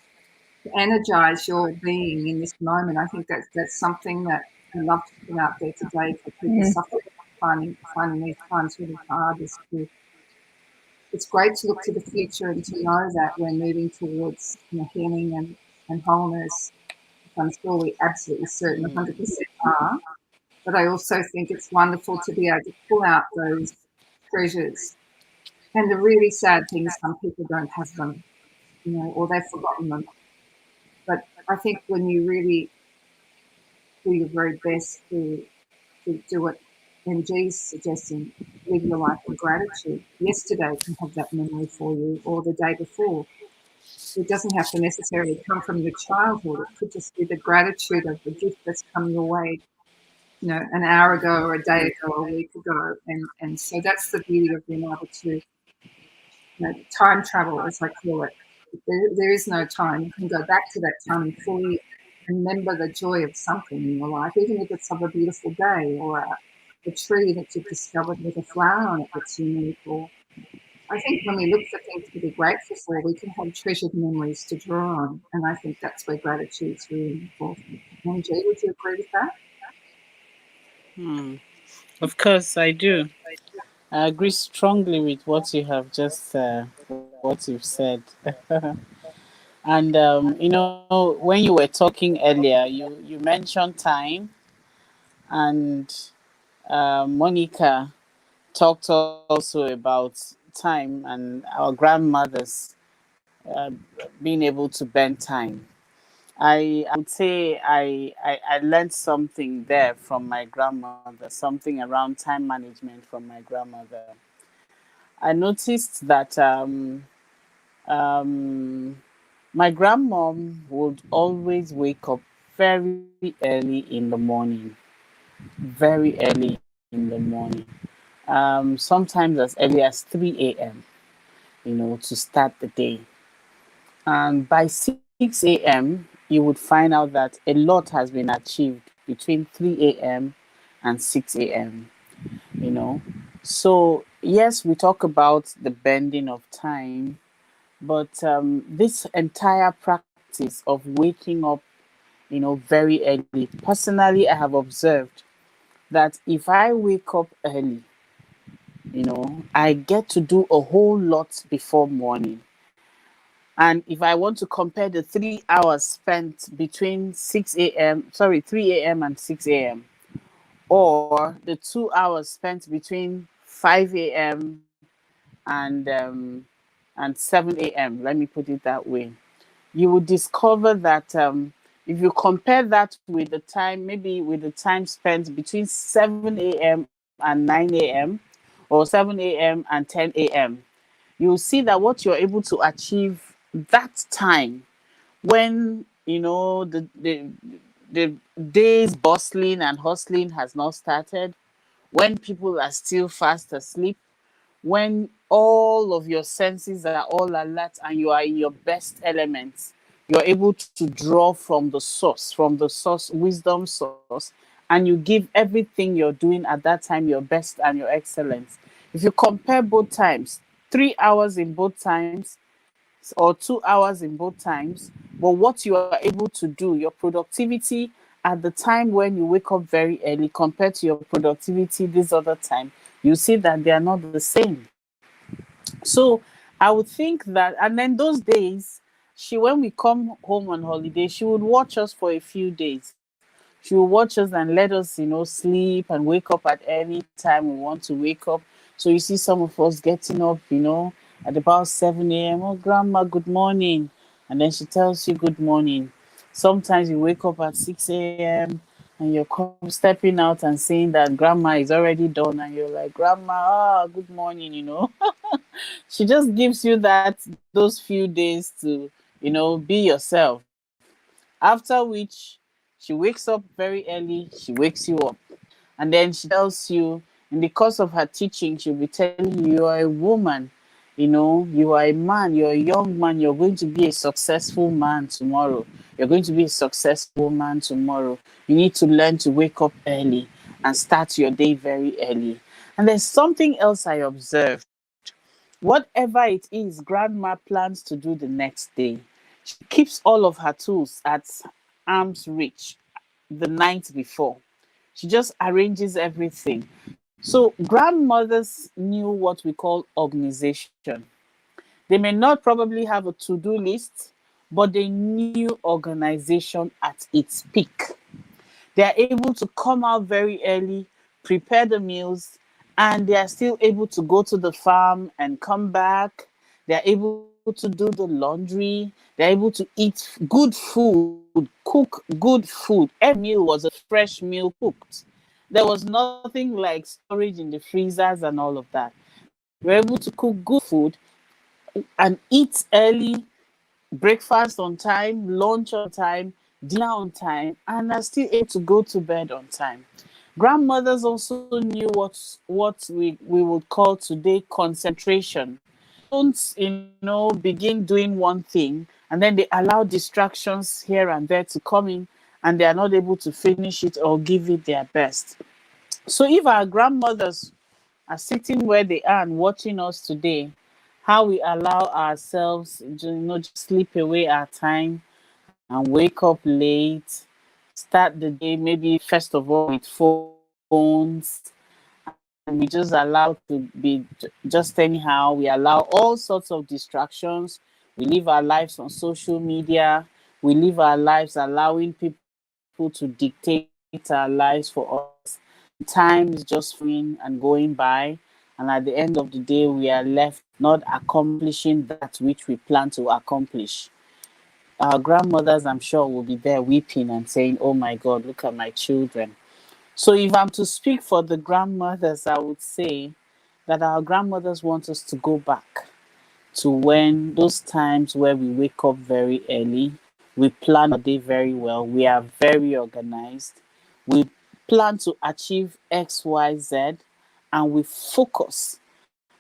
to energize your being in this moment. I think that's something that I love to put out there today for people Mm. suffering, finding these times really hard. It's great to look to the future and to know that we're moving towards healing and wholeness. I'm sure we absolutely certain 100% are. But I also think it's wonderful to be able to pull out those treasures. And the really sad thing is some people don't have them, or they've forgotten them. But I think when you really do your very best to do what MG's suggesting, live your life in gratitude. Yesterday can have that memory for you, or the day before. It doesn't have to necessarily come from your childhood. It could just be the gratitude of the gift that's come your way, an hour ago or a day ago or a week ago. And so that's the beauty of being able to, time travel, as I call it. There is no time. You can go back to that time and fully remember the joy of something in your life, even if it's of a beautiful day or a tree that you've discovered with a flower on it that's unique. Or I think when we look for things to be grateful for, we can have treasured memories to draw on. And I think that's where gratitude's really important. MG, would you agree with that? Hmm. Of course, I do. I agree strongly with what you have just what you've said. And when you were talking earlier, you mentioned time, and Monica talked also about time and our grandmothers uh, being able to bend time. I would say I learned something there from my grandmother, something around time management from my grandmother. I noticed that um, my grandmom would always wake up very early in the morning, very early in the morning, sometimes as early as 3 a.m., to start the day. And by 6 a.m., you would find out that a lot has been achieved between 3 a.m. and 6 a.m. you know. So, yes, we talk about the bending of time, but this entire practice of waking up, very early, personally, I have observed that if I wake up early, I get to do a whole lot before morning. And if I want to compare the 3 hours spent between 3 a.m. and 6 a.m., or the 2 hours spent between 5 a.m. and 7 a.m., let me put it that way, you will discover that if you compare that with the time, maybe with the time spent between 7 a.m. and 9 a.m., or 7 a.m. and 10 a.m., you'll see that what you're able to achieve that time when the day's bustling and hustling has not started, when people are still fast asleep, when all of your senses are all alert and you are in your best elements. You're able to draw from the source, wisdom source, and you give everything you're doing at that time your best and your excellence. If you compare both times, 3 hours in both times or 2 hours in both times, but what you are able to do, your productivity at the time when you wake up very early compared to your productivity this other time, you see that they are not the same. So I would think that, and then those days, when we come home on holiday, she would watch us for a few days. She will watch us and let us, sleep and wake up at any time we want to wake up. So you see some of us getting up, at about 7 a.m. Oh, grandma, good morning. And then she tells you good morning. Sometimes you wake up at 6 a.m. and you're stepping out and seeing that grandma is already done. And you're like, grandma, good morning. She just gives you those few days to, be yourself. After which she wakes up very early, she wakes you up. And then she tells you, in the course of her teaching, she'll be telling you, you are a woman, you are a man, you're a young man, you're going to be a successful man tomorrow. You're going to be a successful woman tomorrow. You need to learn to wake up early and start your day very early. And there's something else I observed. Whatever it is grandma plans to do the next day, she keeps all of her tools at arm's reach the night before. She just arranges everything. So grandmothers knew what we call organization. They may not probably have a to-do list, but they knew organization at its peak. They are able to come out very early, prepare the meals, and they are still able to go to the farm and come back. They are able to do the laundry. They're able to eat good food, cook good food. Every meal was a fresh meal cooked. There was nothing like storage in the freezers and all of that. They were able to cook good food and eat early, breakfast on time, lunch on time, dinner on time, and are still able to go to bed on time. Grandmothers also knew what we would call today concentration. They don't, begin doing one thing and then they allow distractions here and there to come in and they are not able to finish it or give it their best. So if our grandmothers are sitting where they are and watching us today, how we allow ourselves, just sleep away our time and wake up late, start the day maybe first of all with phones, and we just allow to be just anyhow. We allow all sorts of distractions. We live our lives on social media. We live our lives allowing people to dictate our lives for us. And time is just flowing and going by. And at the end of the day, we are left not accomplishing that which we plan to accomplish. Our grandmothers, I'm sure, will be there weeping and saying, oh my God, look at my children. So if I'm to speak for the grandmothers, I would say that our grandmothers want us to go back to when those times where we wake up very early, we plan our day very well, we are very organized, we plan to achieve XYZ, and we focus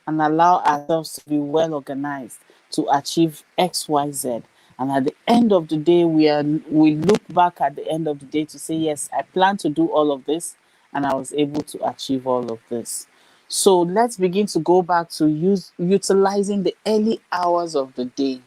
and allow ourselves to be well organized to achieve XYZ. And at the end of the day, we look back at the end of the day to say, yes, I plan to do all of this and I was able to achieve all of this. So let's begin to go back to utilizing the early hours of the day.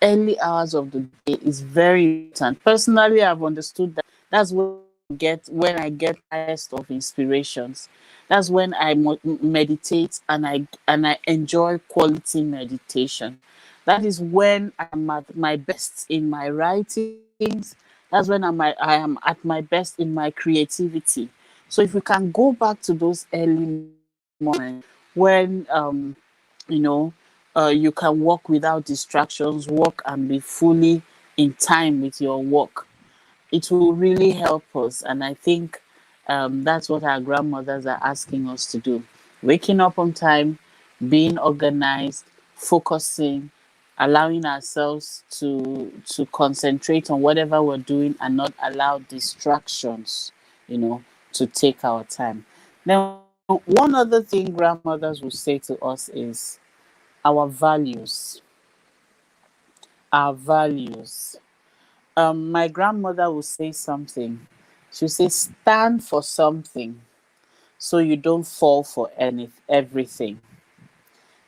Early hours of the day is very important. Personally, I've understood that that's when I get highest of inspirations. That's when I meditate and I enjoy quality meditation. That is when I'm at my best in my writings. That's when I am at my best in my creativity. So if we can go back to those early moments when you know you can work without distractions, work and be fully in time with your work, it will really help us. And I think that's what our grandmothers are asking us to do: waking up on time, being organized, focusing, allowing ourselves to concentrate on whatever we're doing and not allow distractions, to take our time. Then One other thing grandmothers will say to us is our values. Our values. My grandmother will say something. She'll say, stand for something so you don't fall for everything.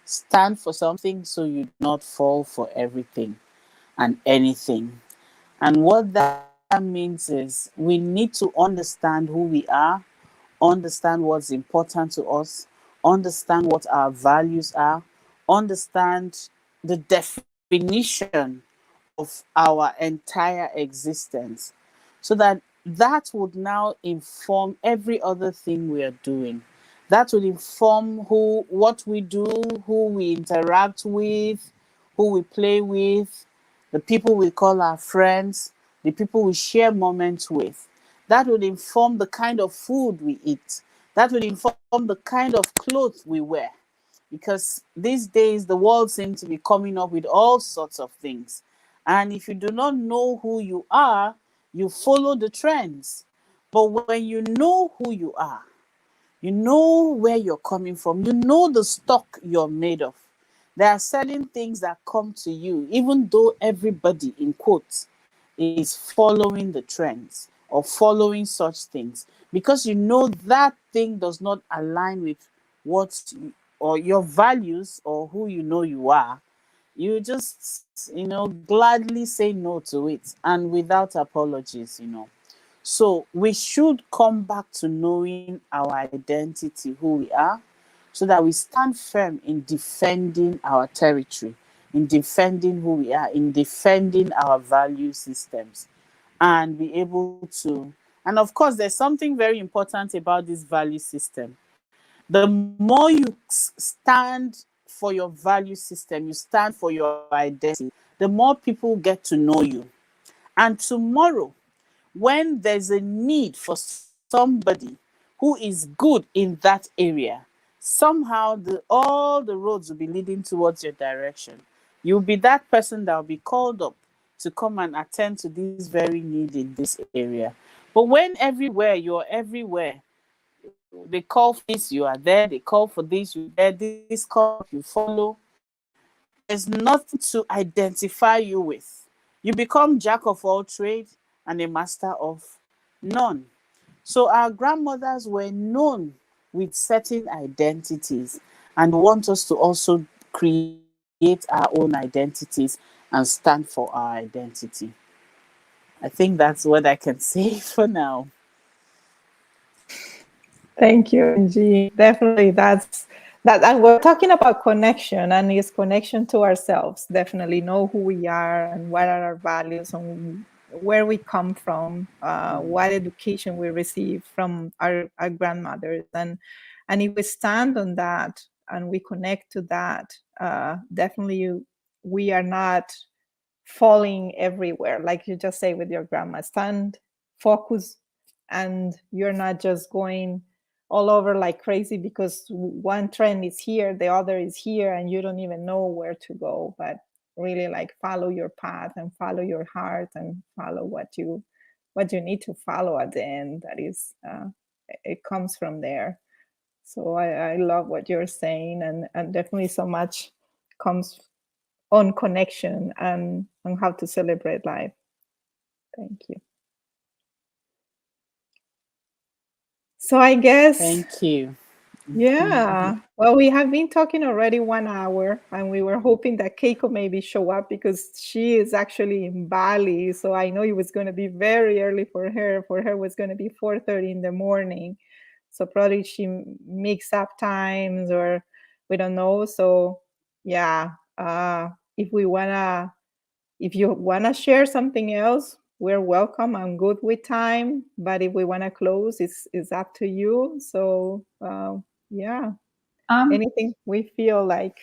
Stand for something so you do not fall for everything and anything. And what that means is we need to understand who we are, understand what's important to us, understand what our values are, understand the definition of our entire existence, so that that would now inform every other thing we are doing. That would inform what we do, who we interact with, who we play with, the people we call our friends, the people we share moments with. That would inform the kind of food we eat. That would inform the kind of clothes we wear. Because these days the world seems to be coming up with all sorts of things. And if you do not know who you are, you follow the trends. But when you know who you are, you know where you're coming from, you know the stock you're made of. There are certain things that come to you, even though everybody, in quotes, is following the trends or following such things, because you know that thing does not align with or your values or who you know you are. You just, gladly say no to it, and without apologies. So we should come back to knowing our identity, who we are, so that we stand firm in defending our territory, in defending who we are, in defending our value systems, and be able to. And of course, there's something very important about this value system. The more you stand for your value system, you stand for your identity, the more people get to know you. And tomorrow, when there's a need for somebody who is good in that area, somehow all the roads will be leading towards your direction. You'll be that person that will be called up to come and attend to this very need in this area. But when you're everywhere, they call for this, you are there. They call for this, you're there. This comes up, you follow. There's nothing to identify you with. You become jack of all trades and a master of none. So our grandmothers were known with certain identities and want us to also create our own identities and stand for our identity. I think that's what I can say for now. Thank you, Angie. Definitely, that's that. And we're talking about connection, and it's connection to ourselves. Definitely know who we are and what are our values and where we come from, what education we receive from our grandmothers, and if we stand on that and we connect to that, definitely we are not falling everywhere. Like you just say with your grandma, stand, focus, and you're not just going all over like crazy because one trend is here, the other is here, and you don't even know where to go. But really like follow your path and follow your heart and follow what you need to follow at the end. That is it comes from there. So I love what you're saying, and definitely so much comes on connection and on how to celebrate life. Thank you. So I guess, Thank you. yeah. Well, we have been talking already 1 hour, and we were hoping that Keiko maybe show up because she is actually in Bali. So I know it was going to be very early for her. For her, it was going to be 4:30 in the morning. So probably she mixed up times, or we don't know. So yeah, if we wanna if you want to share something else, we're welcome. I'm good with time, but if we want to close, it's up to you. So yeah, Um, anything we feel like.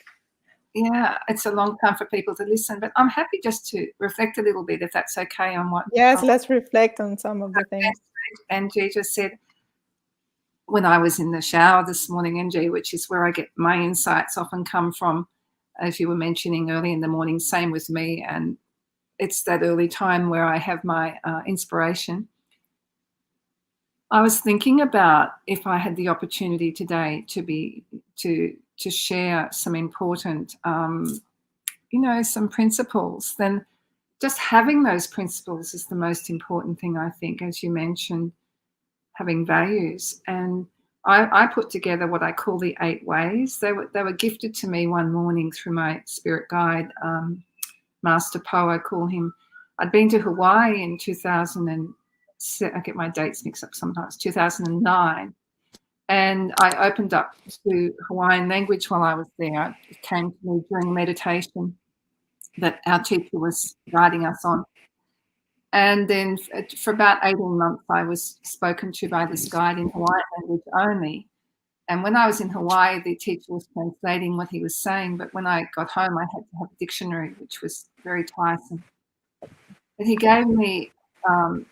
yeah, it's a long time for people to listen, but I'm happy just to reflect a little bit, if that's okay, on what Yes, let's reflect on some of the things. Angie just said. When I was in the shower this morning, Angie, which is where I get my insights often come from, as you were mentioning early in the morning, same with me. And it's that early time where I have my inspiration. I was thinking about if I had the opportunity today to share some important, some principles, then just having those principles is the most important thing, I think, as you mentioned, having values. And I put together what I call the 8 ways. They were gifted to me one morning through my spirit guide, Master Poe, I call him. I'd been to Hawaii in 2000 and I get my dates mixed up sometimes, 2009. And I opened up to Hawaiian language while I was there. It came to me during meditation that our teacher was guiding us on. And then for about 18 months, I was spoken to by this guide in Hawaiian language only. And when I was in Hawaii, the teacher was translating what he was saying. But when I got home, I had to have a dictionary, which was very tiresome. But he gave me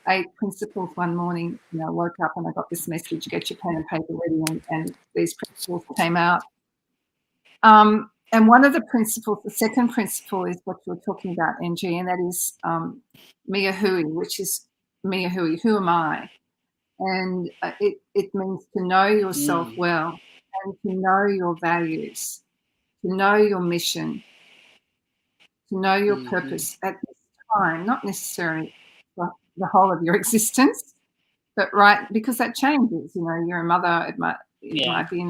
8 principles one morning. I woke up and I got this message: get your pen and paper ready, and these principles came out. And one of the principles, the second principle, is what you're talking about, NG, and that is Mia Hui, which is Mia Hui, who am I? And it means to know yourself well and to know your values, to know your mission, to know your purpose at this time, not necessarily for the whole of your existence, but because that changes. You're a mother, it might be in that time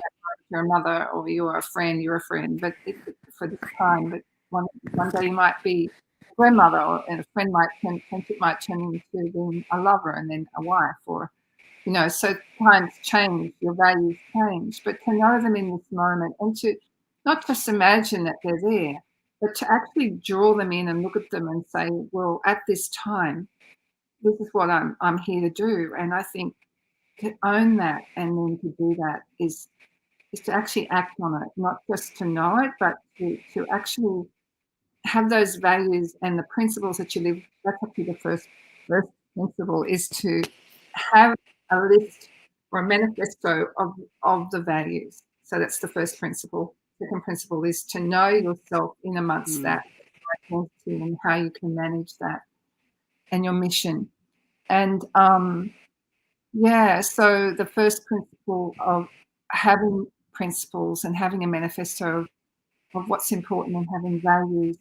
you're a mother, or you're a friend, but for this time. But one day you might be a grandmother, and a friend friendship might turn into being a lover and then a wife, or so times change, your values change, but to know them in this moment and to not just imagine that they're there, but to actually draw them in and look at them and say, well, at this time, this is what I'm here to do. And I think to own that and then to do that is to actually act on it, not just to know it, but to actually have those values and the principles that you live. That's actually the first principle, is to have a list or a manifesto of the values. So that's the first principle. Second principle is to know yourself in amongst that identity and how you can manage that and your mission. And so the first principle of having principles and having a manifesto of what's important and having values.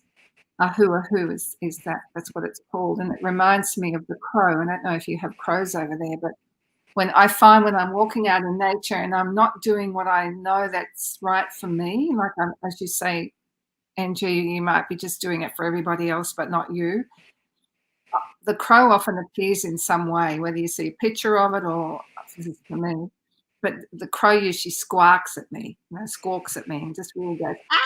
Who is that's what it's called. And it reminds me of the crow. And I don't know if you have crows over there, but when I'm walking out in nature and I'm not doing what I know that's right for me, like as you say, Angie, you might be just doing it for everybody else, but not you. The crow often appears in some way, whether you see a picture of it or this is for me. But the crow usually squawks at me, squawks at me, and just really goes, ah!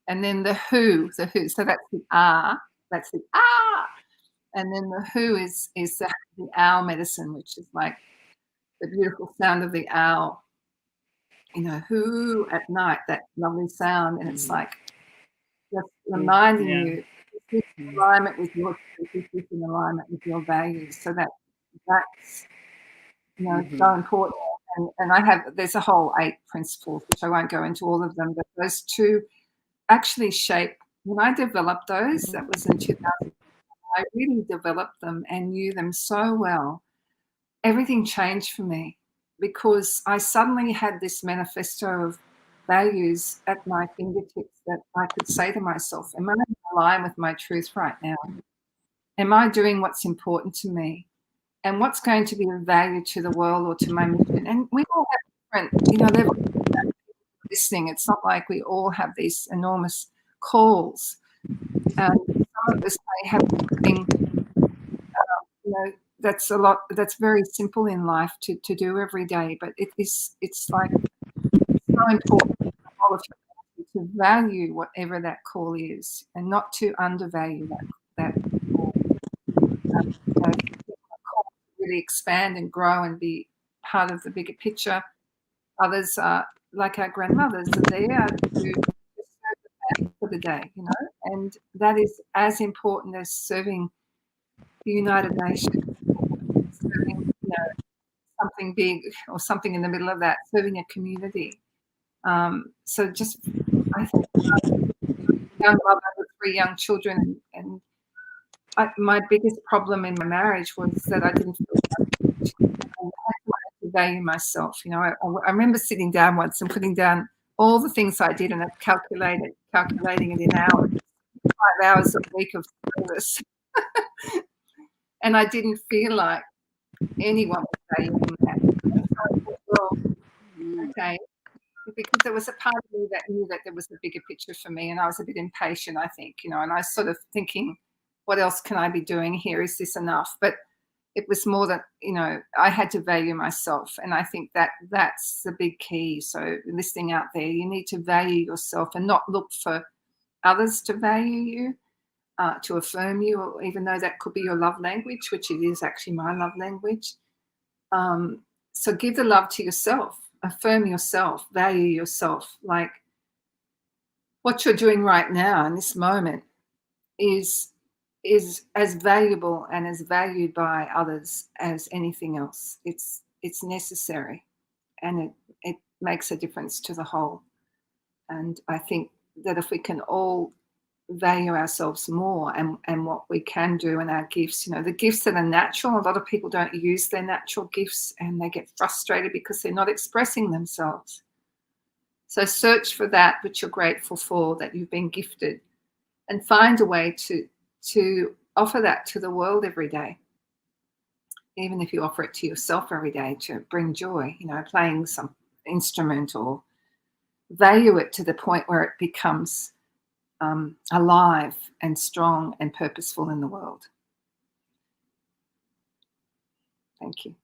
And then the who. So that's the ah, that's the ah. And then the who is the owl medicine, which is like the beautiful sound of the owl, who at night, that lovely sound. And it's like just reminding you, this is in alignment with your truth, this is in alignment with your values. So that's so important. And there's a whole 8 principles, which I won't go into all of them, but those 2 actually shape. When I developed those, that was in 2000, I really developed them and knew them so well. Everything changed for me because I suddenly had this manifesto of values at my fingertips that I could say to myself, am I in line with my truth right now? Am I doing what's important to me? And what's going to be of value to the world or to my mission? And we all have different, they're listening. It's not like we all have these enormous calls. And some of us may have something, that's very simple in life to do every day, but it's like so important for all of you to value whatever that call is and not to undervalue that call. Really expand and grow and be part of the bigger picture. Others are like our grandmothers, are there to serve the family for the day, and that is as important as serving the United Nations, serving something big or something in the middle of that, serving a community. So just, I think, young mother with 3 young children, and my biggest problem in my marriage was that I didn't feel value myself. You know, I remember sitting down once and putting down all the things I did, and calculating it in hours, 5 hours a week of service, and I didn't feel like anyone was valuing that. And so I thought, well, okay, because there was a part of me that knew that there was a bigger picture for me, and I was a bit impatient, I think, you know, and I was sort of thinking, what else can I be doing here? Is this enough? But it was more that, you know, I had to value myself, and I think that that's the big key. So listening out there, you need to value yourself and not look for others to value you, to affirm you, or even though that could be your love language, which it is actually my love language. So give the love to yourself, affirm yourself, value yourself. Like what you're doing right now in this moment is as valuable and as valued by others as anything else. It's necessary, and it makes a difference to the whole. And I think that if we can all value ourselves more, and what we can do, and our gifts, you know, the gifts that are natural, a lot of people don't use their natural gifts and they get frustrated because they're not expressing themselves. So search for that which you're grateful for, that you've been gifted, and find a way to offer that to the world every day. Even if you offer it to yourself every day to bring joy, you know, playing some instrument, or value it to the point where it becomes alive and strong and purposeful in the world. Thank you.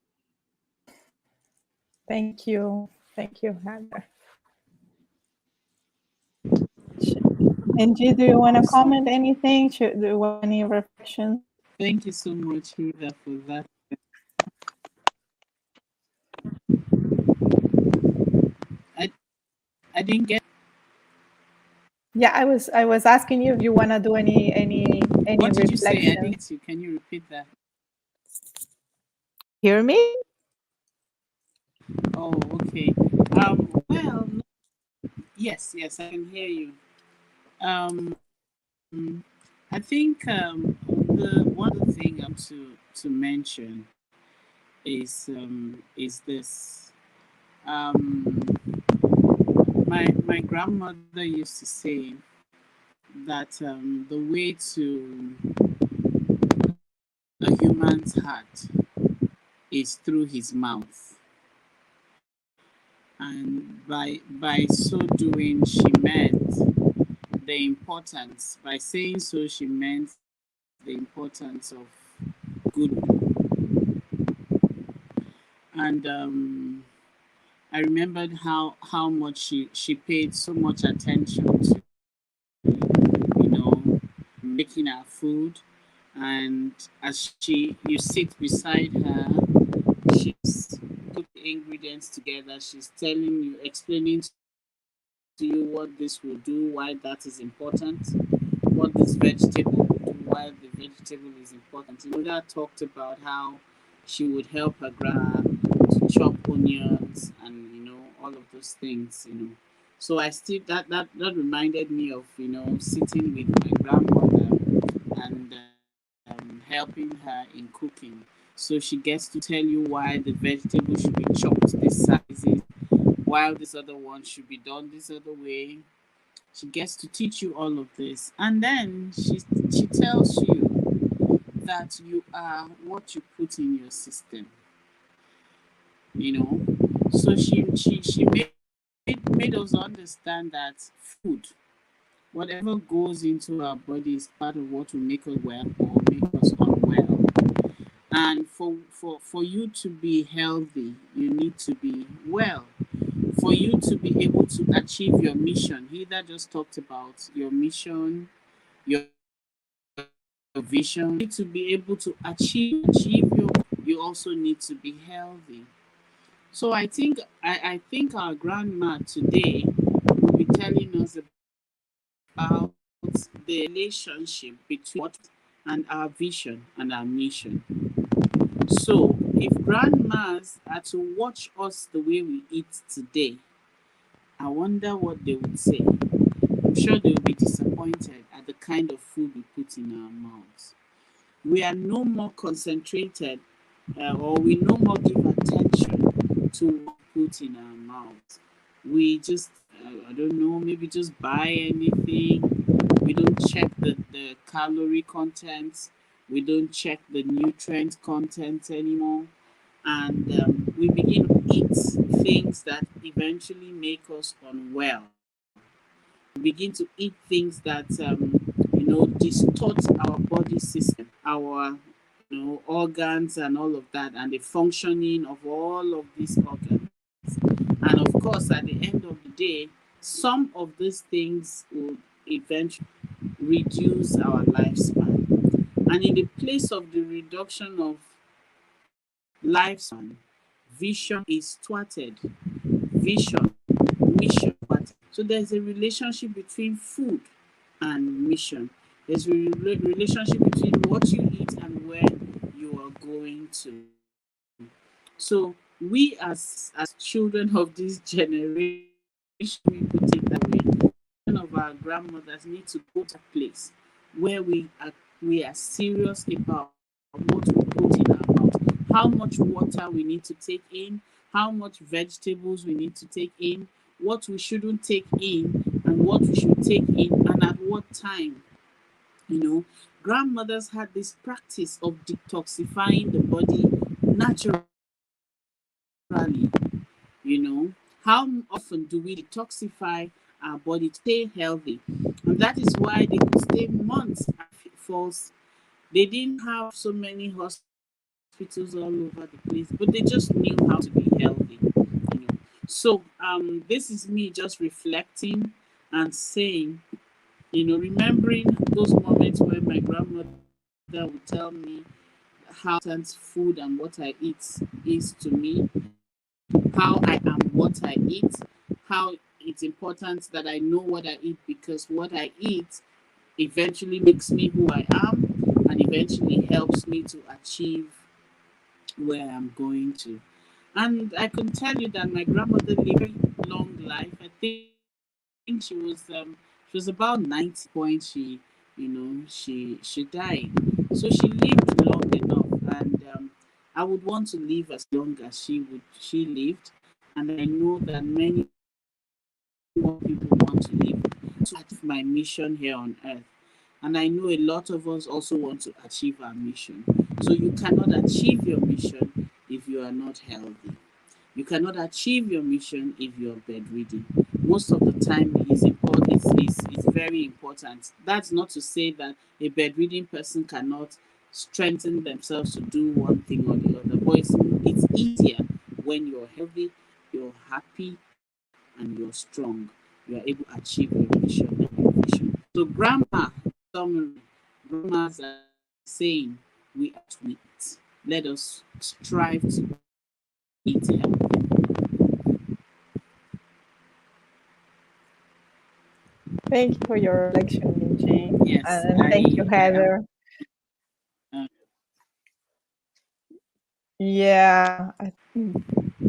Thank you. Thank you, Heather. Angie, do you want to comment anything? Do you want any reflections? Thank you so much, Hilda, for that. I I didn't get. Yeah, I was asking you if you want to do any What did you say? I reflection. didn't get you. Can you repeat that? Hear me? Oh, okay. Well, yes, I can hear you. Um, I think the one thing to mention is this. Um, my grandmother used to say that the way to a human's heart is through his mouth, and by so doing, she meant the importance. By saying so, she meant the importance of good. And I remembered how much she paid so much attention to, you know, making our food. And as you sit beside her, she's put the ingredients together. She's telling you, explaining to you what this will do, why that is important, what this vegetable will do, why the vegetable is important. You know, that talked about how she would help her grandma to chop onions and, you know, all of those things, you know. So I still that reminded me of, you know, sitting with my grandmother and helping her in cooking. So she gets to tell you why the vegetable should be chopped this sizes, while this other one should be done this other way. She gets to teach you all of this, and then she tells you that you are what you put in your system. You know, so she made us understand that food, whatever goes into our body, is part of what will make us well or make us unwell. And for you to be healthy, you need to be well. For you to be able to achieve your mission, Hilda just talked about your mission, your vision. You need to be able to achieve your, you also need to be healthy. So I think our grandma today will be telling us about the relationship between what and our vision and our mission. So if grandmas are to watch us the way we eat today, I wonder what they would say. I'm sure they will be disappointed at the kind of food we put in our mouths. We are no more concentrated, or we no more give attention to what we put in our mouths. We just, I don't know, maybe just buy anything. We don't check the calorie content. We don't check the nutrient content anymore. And we begin to eat things that eventually make us unwell. We begin to eat things that, distort our body system, our, organs and all of that, and the functioning of all of these organs. And of course, at the end of the day, some of these things will eventually reduce our lifespan. And in the place of the reduction of lifespan, vision is thwarted. Vision, mission. So there's a relationship between food and mission. There's a relationship between what you eat and where you are going to. So we as children of this generation, we put it that way. Children of our grandmothers need to go to a place where we are serious about what we put in our mouth, how much water we need to take in, how much vegetables we need to take in, what we shouldn't take in, and what we should take in, and at what time. You know, grandmothers had this practice of detoxifying the body naturally. How often do we detoxify our body to stay healthy? And that is why they could stay months and falls. They didn't have so many hospitals all over the place, but they just knew how to be healthy. So this is me just reflecting and saying, remembering those moments where my grandmother would tell me how important food and what I eat is to me, how I am what I eat, how it's important that I know what I eat, because what I eat eventually makes me who I am and eventually helps me to achieve where I'm going to. And I can tell you that my grandmother lived a very long life. I think she was about 90 point she died. So she lived long enough, and I would want to live as long as she lived, and I know that many more people want to live to achieve my mission here on earth. And I know a lot of us also want to achieve our mission. So you cannot achieve your mission if you are not healthy. You cannot achieve your mission if you're bedridden. Most of the time, it is important. It's very important. That's not to say that a bedridden person cannot strengthen themselves to do one thing or the other, but it's easier when you're healthy, you're happy, and you're strong. You are able to achieve your mission and your vision. So, grandma, summary, grandmas are saying we are to eat. Let us strive to eat healthy. Thank you for your reflection, Minji. Yes, And thank you, I am. Heather. Uh, Yeah,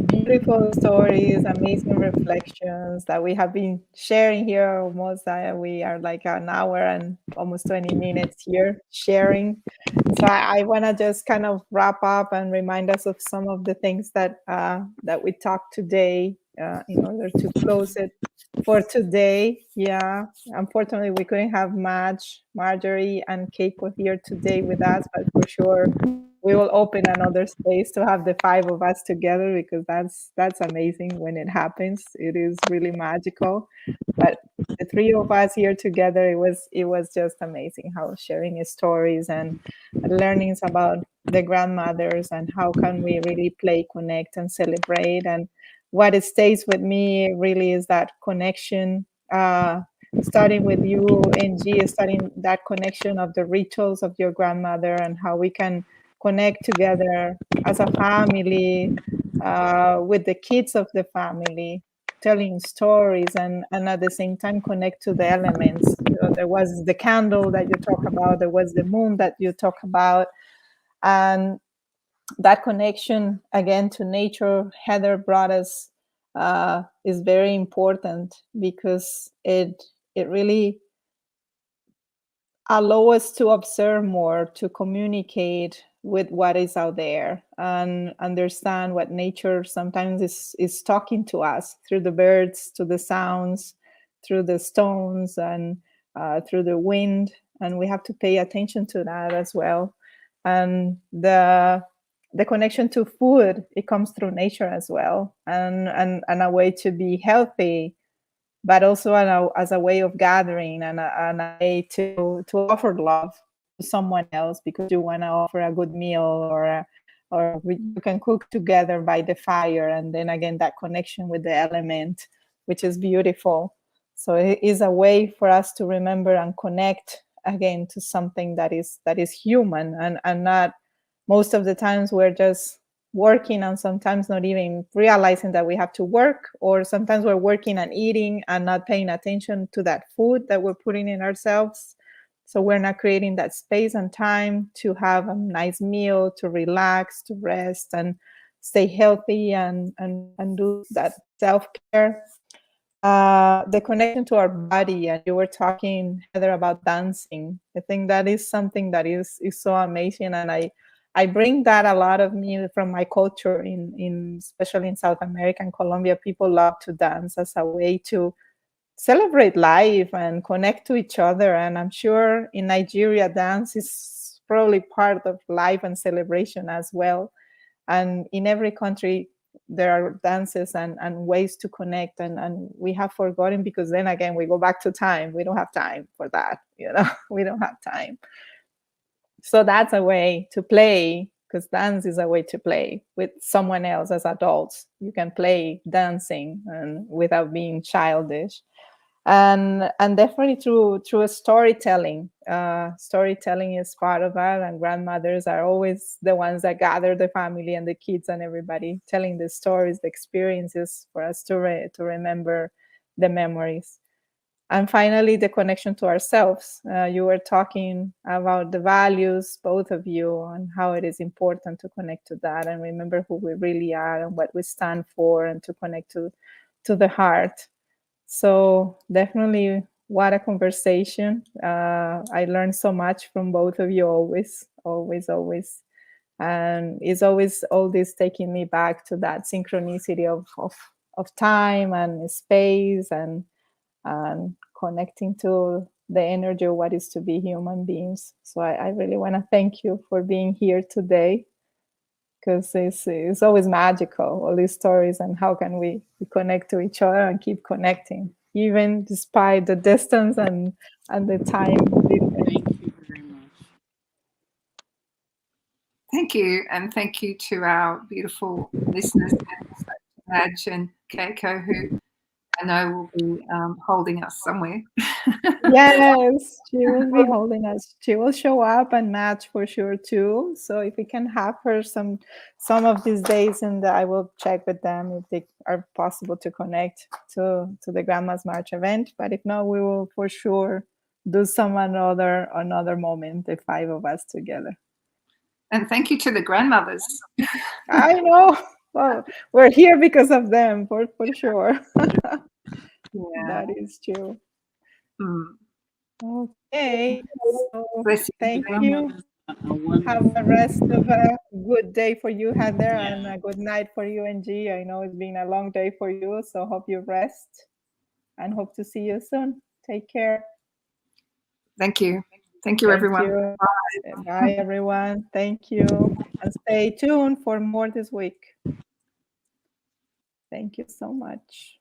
beautiful stories, amazing reflections that we have been sharing here. Almost, we are like an hour and almost 20 minutes here sharing. So I want to just kind of wrap up and remind us of some of the things that we talked today in order to close it for today. Yeah, unfortunately, we couldn't have Marjorie, and Keiko here today with us, but for sure we will open another space to have the five of us together, because that's amazing when it happens. It is really magical. But the three of us here together, it was just amazing how sharing stories and learnings about the grandmothers and how can we really play, connect, and celebrate. And what it stays with me really is that connection. Starting with you, NG, starting that connection of the rituals of your grandmother and how we can connect together as a family, with the kids of the family, telling stories, and at the same time connect to the elements. There was the candle that you talk about, there was the moon that you talk about, and that connection again to nature Heather brought us, is very important, because it really allow us to observe more, to communicate with what is out there and understand what nature sometimes is talking to us through the birds, to the sounds, through the stones, and through the wind. And we have to pay attention to that as well. And the connection to food, it comes through nature as well, and a way to be healthy, but also as a way of gathering, and a way to offer love to someone else, because you want to offer a good meal, you can cook together by the fire, and then again that connection with the element, which is beautiful. So it is a way for us to remember and connect again to something that is human, and not, most of the times we're just working and sometimes not even realizing that we have to work, or sometimes we're working and eating and not paying attention to that food that we're putting in ourselves. So we're not creating that space and time to have a nice meal, to relax, to rest, and stay healthy, and do that self-care. The connection to our body, and you were talking, Heather, about dancing. I think that is something that is so amazing, and I bring that a lot of me from my culture in especially in South America and Colombia. People love to dance as a way to celebrate life and connect to each other. And I'm sure in Nigeria, dance is probably part of life and celebration as well. And in every country, there are dances and ways to connect, and we have forgotten, because then again we go back to time. We don't have time for that, we don't have time. So that's a way to play, because dance is a way to play with someone else. As adults, you can play dancing and without being childish. And definitely through a storytelling. Storytelling is part of that, and grandmothers are always the ones that gather the family and the kids and everybody, telling the stories, the experiences, for us to remember the memories. And finally, the connection to ourselves. You were talking about the values, both of you, and how it is important to connect to that and remember who we really are and what we stand for, and to connect to the heart. So definitely, what a conversation. I learned so much from both of you, always, always, always. And it's always all this taking me back to that synchronicity of time and space, and connecting to the energy of what is to be human beings. So I really want to thank you for being here today, because it's always magical, all these stories, and how can we connect to each other and keep connecting, even despite the distance and the time difference. Thank you very much. Thank you, and thank you to our beautiful listeners, Madge and Keiko, who I know will be holding us somewhere. Yes, she will be holding us. She will show up and match for sure too. So if we can have her some of these days, and I will check with them if they are possible to connect to the Grandma's March event. But if not, we will for sure do some another moment, the five of us together. And thank you to the grandmothers. I know. Well, we're here because of them, for sure. Yeah. That is true. Mm. Okay. So Bless you. The thank you. grandmothers are Have a rest wonderful. of a good day for you, Heather, and Yeah. a good night for you, Angie. I know it's been a long day for you, so hope you rest, and hope to see you soon. Take care. Thank you. Thank you, Thank everyone. you. Bye, everyone. Thank you. And stay tuned for more this week. Thank you so much.